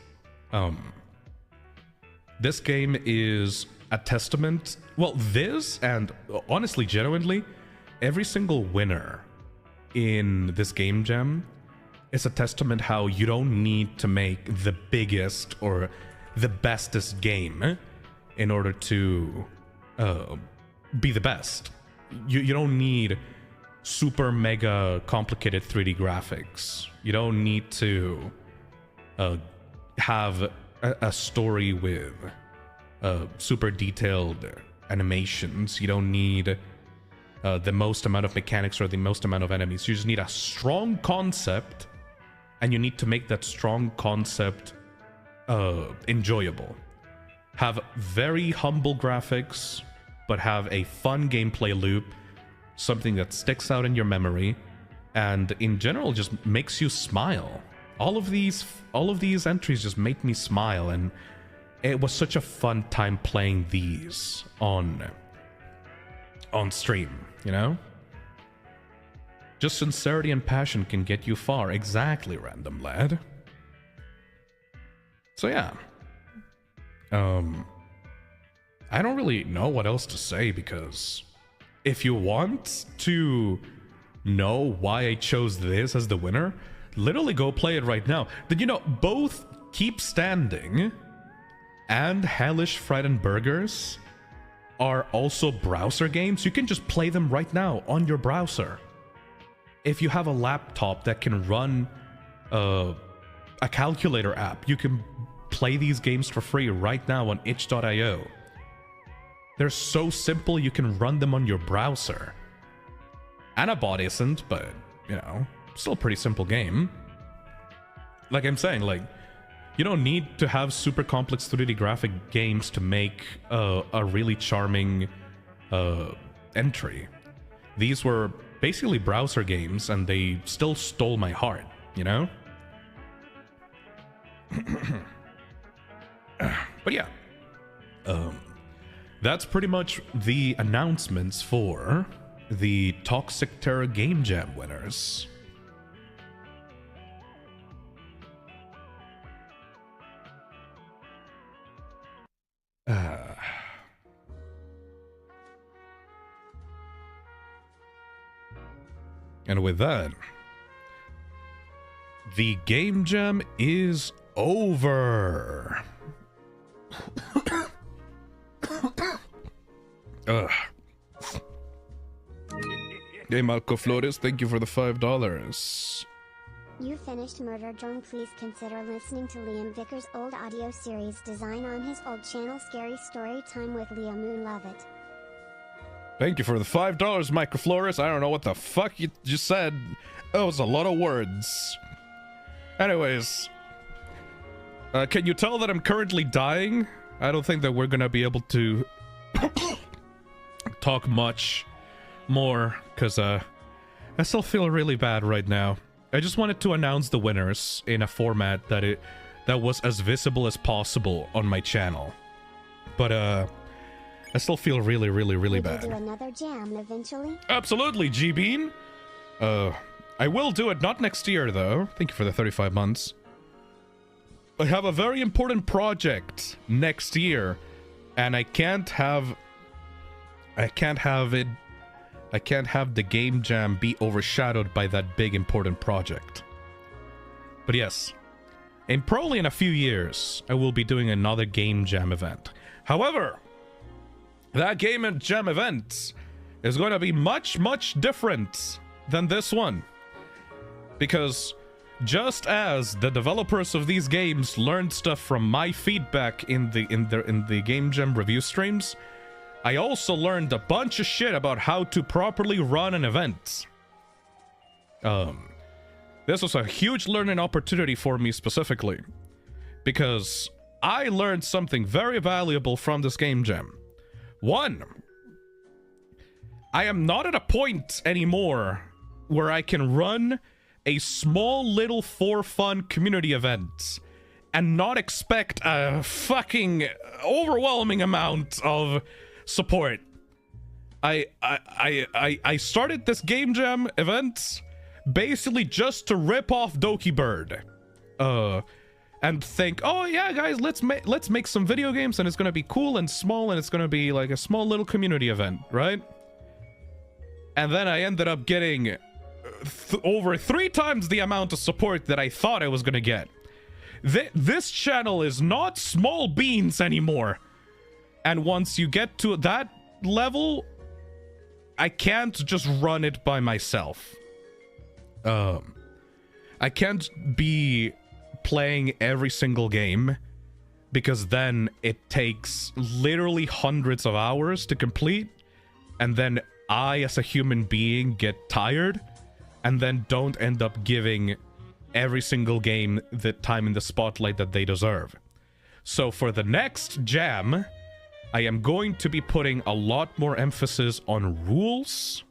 this game is a testament. Well, this and honestly, genuinely, every single winner in this game jam is a testament how you don't need to make the biggest or the bestest game in order to be the best. You don't need super mega complicated 3D graphics. You don't need to have a story with super detailed animations. You don't need the most amount of mechanics or the most amount of enemies. You just need a strong concept, and you need to make that strong concept enjoyable. Have very humble graphics, but have a fun gameplay loop, something that sticks out in your memory, and in general just makes you smile. All of these entries just make me smile, and it was such a fun time playing these on stream, you know? Just sincerity and passion can get you far. Exactly, random lad. So yeah. I don't really know what else to say, because if you want to know why I chose this as the winner, literally go play it right now. Did you know both Keep Standing and Hellish Fright and Burgers are also browser games? You can just play them right now on your browser. If you have a laptop that can run a calculator app, you can play these games for free right now on itch.io. They're so simple, you can run them on your browser. Anabot isn't, but, you know, still a pretty simple game. like I'm saying, like, you don't need to have super complex 3D graphic games to make a really charming entry. These were basically browser games, and they still stole my heart, you know? But yeah, that's pretty much the announcements for the Toxic Terror Game Jam winners. And with that, the Game Jam is over. Hey, Marco Flores, thank you for the $5. You finished Murder Drone. Please consider listening to Liam Vickers' old audio series Design on his old channel Scary Story Time with Liam Moon. Love it. Thank you for the $5, Micro Flores. I don't know what the fuck you just said. That was a lot of words. Anyways, can you tell that I'm currently dying? I don't think that we're gonna be able to talk much more, because I still feel really bad right now. I just wanted to announce the winners in a format that was as visible as possible on my channel. But I still feel really bad. Will you do another jam eventually? Absolutely, G-Bean. I will do it, not next year though. Thank you for the 35 months. I have a very important project next year, and I can't have the Game Jam be overshadowed by that big important project. But yes, probably in a few years, I will be doing another Game Jam event. However, that Game Jam event is going to be much different than this one. Because just as the developers of these games learned stuff from my feedback in the Game Jam review streams, I also learned a bunch of shit about how to properly run an event. This was a huge learning opportunity for me specifically, because I learned something very valuable from this Game Jam. One, I am not at a point anymore where I can run a small little for fun community event and not expect a fucking overwhelming amount of support. I started this Game Jam event basically just to rip off Doki Bird, and think, oh yeah, guys, let's make some video games, and it's gonna be cool and small, and it's gonna be like a small little community event, right? And then I ended up getting over 3 times the amount of support that I thought I was gonna get. This channel is not small beans anymore. And once you get to that level, I can't just run it by myself. I can't be playing every single game, because then it takes literally hundreds of hours to complete, and then I, as a human being, get tired, and then don't end up giving every single game the time in the spotlight that they deserve. So for the next jam, I am going to be putting a lot more emphasis on rules,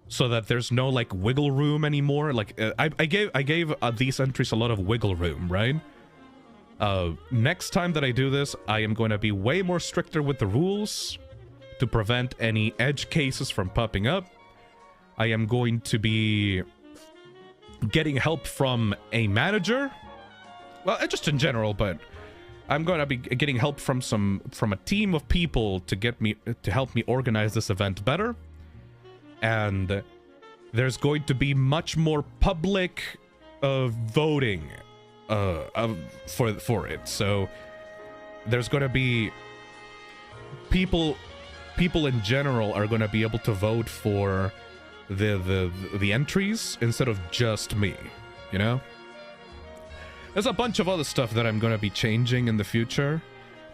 so that there's no like wiggle room anymore. Like I gave these entries a lot of wiggle room, right? Next time that I do this, I am going to be way more stricter with the rules to prevent any edge cases from popping up. I am going to be getting help from a manager, well, just in general, but I'm going to be getting help from a team of people to help me organize this event better. And there's going to be much more public voting for it. So there's going to be people in general are going to be able to vote for the entries instead of just me, you know? There's a bunch of other stuff that I'm going to be changing in the future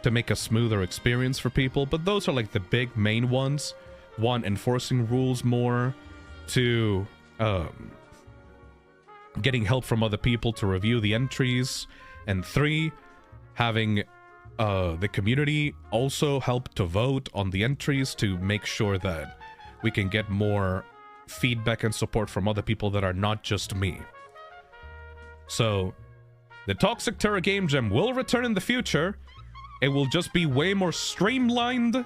to make a smoother experience for people, but those are like the big main ones. 1, enforcing rules more. 2, getting help from other people to review the entries, and 3, having the community also help to vote on the entries to make sure that we can get more feedback and support from other people that are not just me. So, the Toxic Terror Game Jam will return in the future. It will just be way more streamlined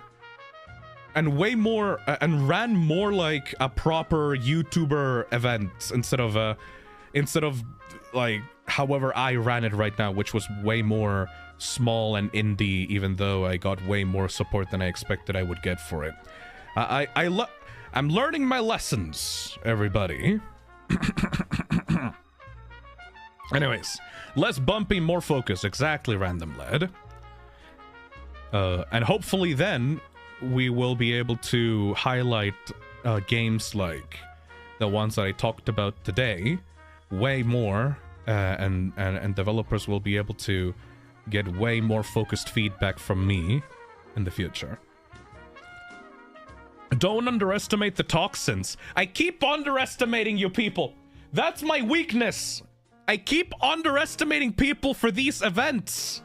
and way more and ran more like a proper YouTuber event instead of like however I ran it right now, which was way more small and indie, even though I got way more support than I expected I would get for it. I'm learning my lessons, everybody. Anyways, less bumpy, more focus. Exactly, Random Led. And hopefully then we will be able to highlight games like the ones that I talked about today way more, and developers will be able to get way more focused feedback from me in the future. Don't underestimate the toxins. I keep underestimating you people. That's my weakness. I keep underestimating people for these events.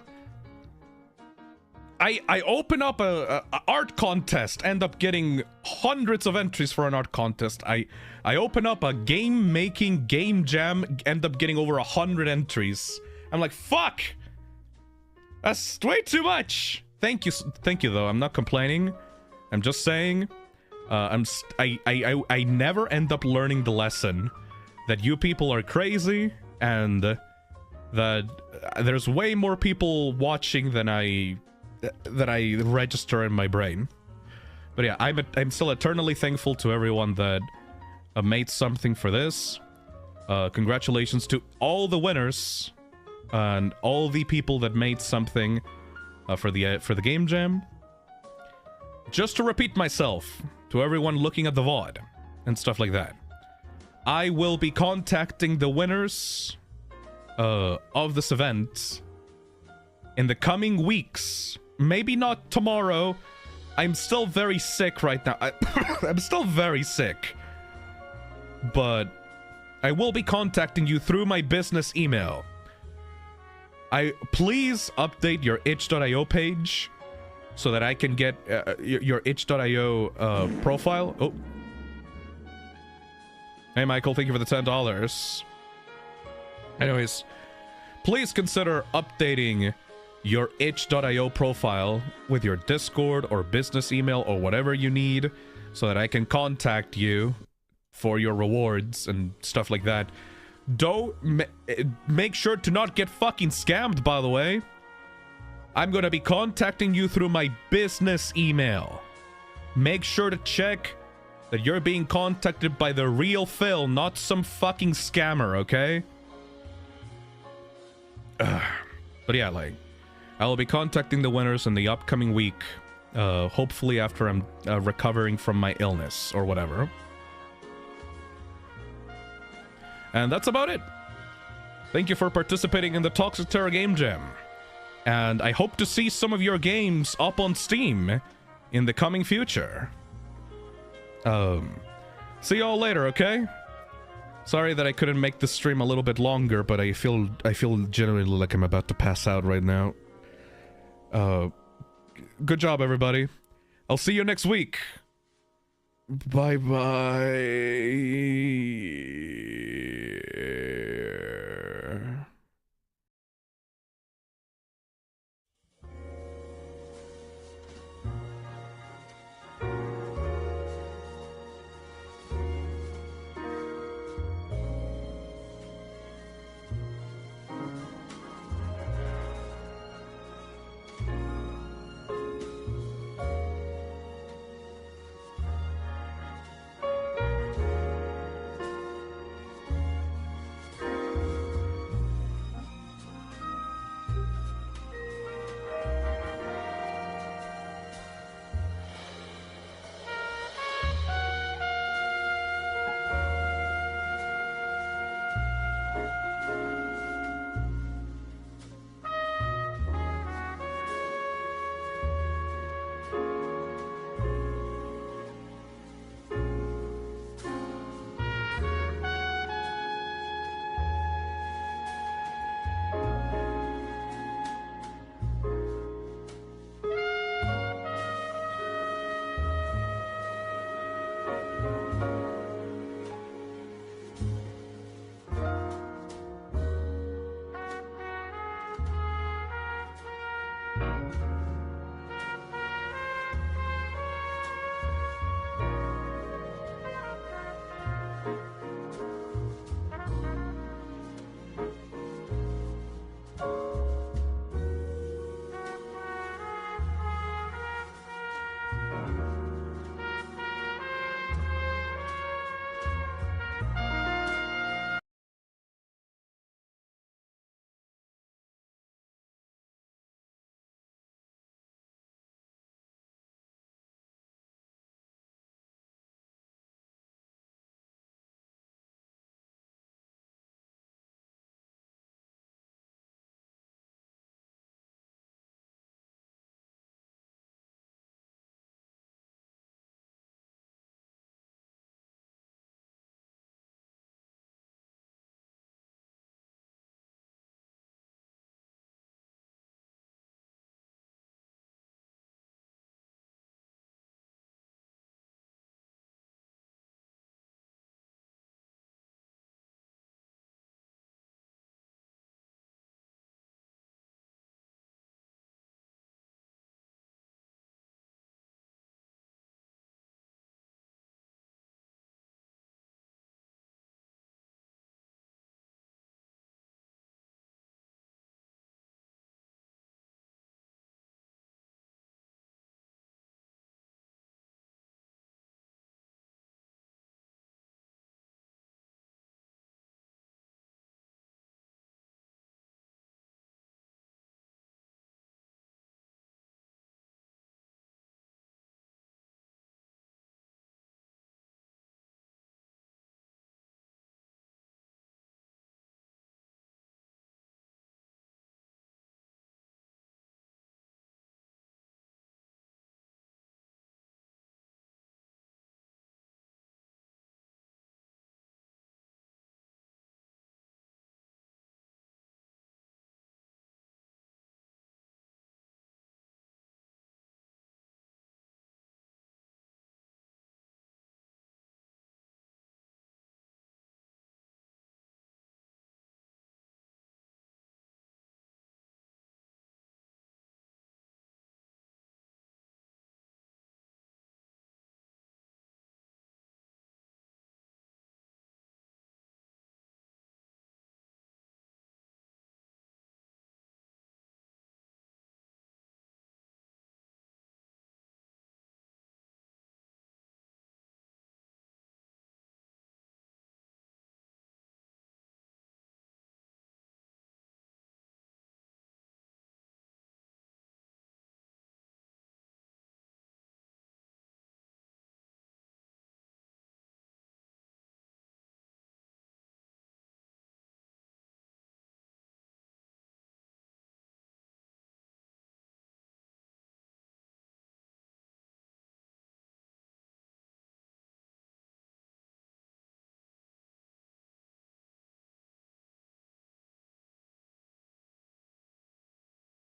I open up a art contest, end up getting hundreds of entries for an art contest. I open up a game-making game jam, end up getting over 100 entries. I'm like, fuck! That's way too much! Thank you though, I'm not complaining. I'm just saying, I never end up learning the lesson that you people are crazy, and that there's way more people watching than I register in my brain. But yeah, I'm still eternally thankful to everyone that made something for this. Congratulations to all the winners and all the people that made something for the game jam. Just to repeat myself to everyone looking at the VOD and stuff like that, I will be contacting the winners of this event in the coming weeks. Maybe not tomorrow. I'm still very sick right now. I'm still very sick. But I will be contacting you through my business email. Please update your itch.io page so that I can get your itch.io profile. Oh. Hey, Michael, thank you for the $10. Anyways, please consider updating your itch.io profile with your Discord or business email or whatever you need so that I can contact you for your rewards and stuff like that. Don't make sure to not get fucking scammed, by the way. I'm gonna be contacting you through my business email. Make sure to check that you're being contacted by the real Phil, not some fucking scammer, okay? But yeah, like, I will be contacting the winners in the upcoming week, hopefully after I'm recovering from my illness or whatever. And that's about it. Thank you for participating in the Toxic Terror Game Jam. And I hope to see some of your games up on Steam in the coming future. See y'all later, okay? Sorry that I couldn't make this stream a little bit longer, but I feel genuinely like I'm about to pass out right now. Good job, everybody. I'll see you next week. Bye-bye.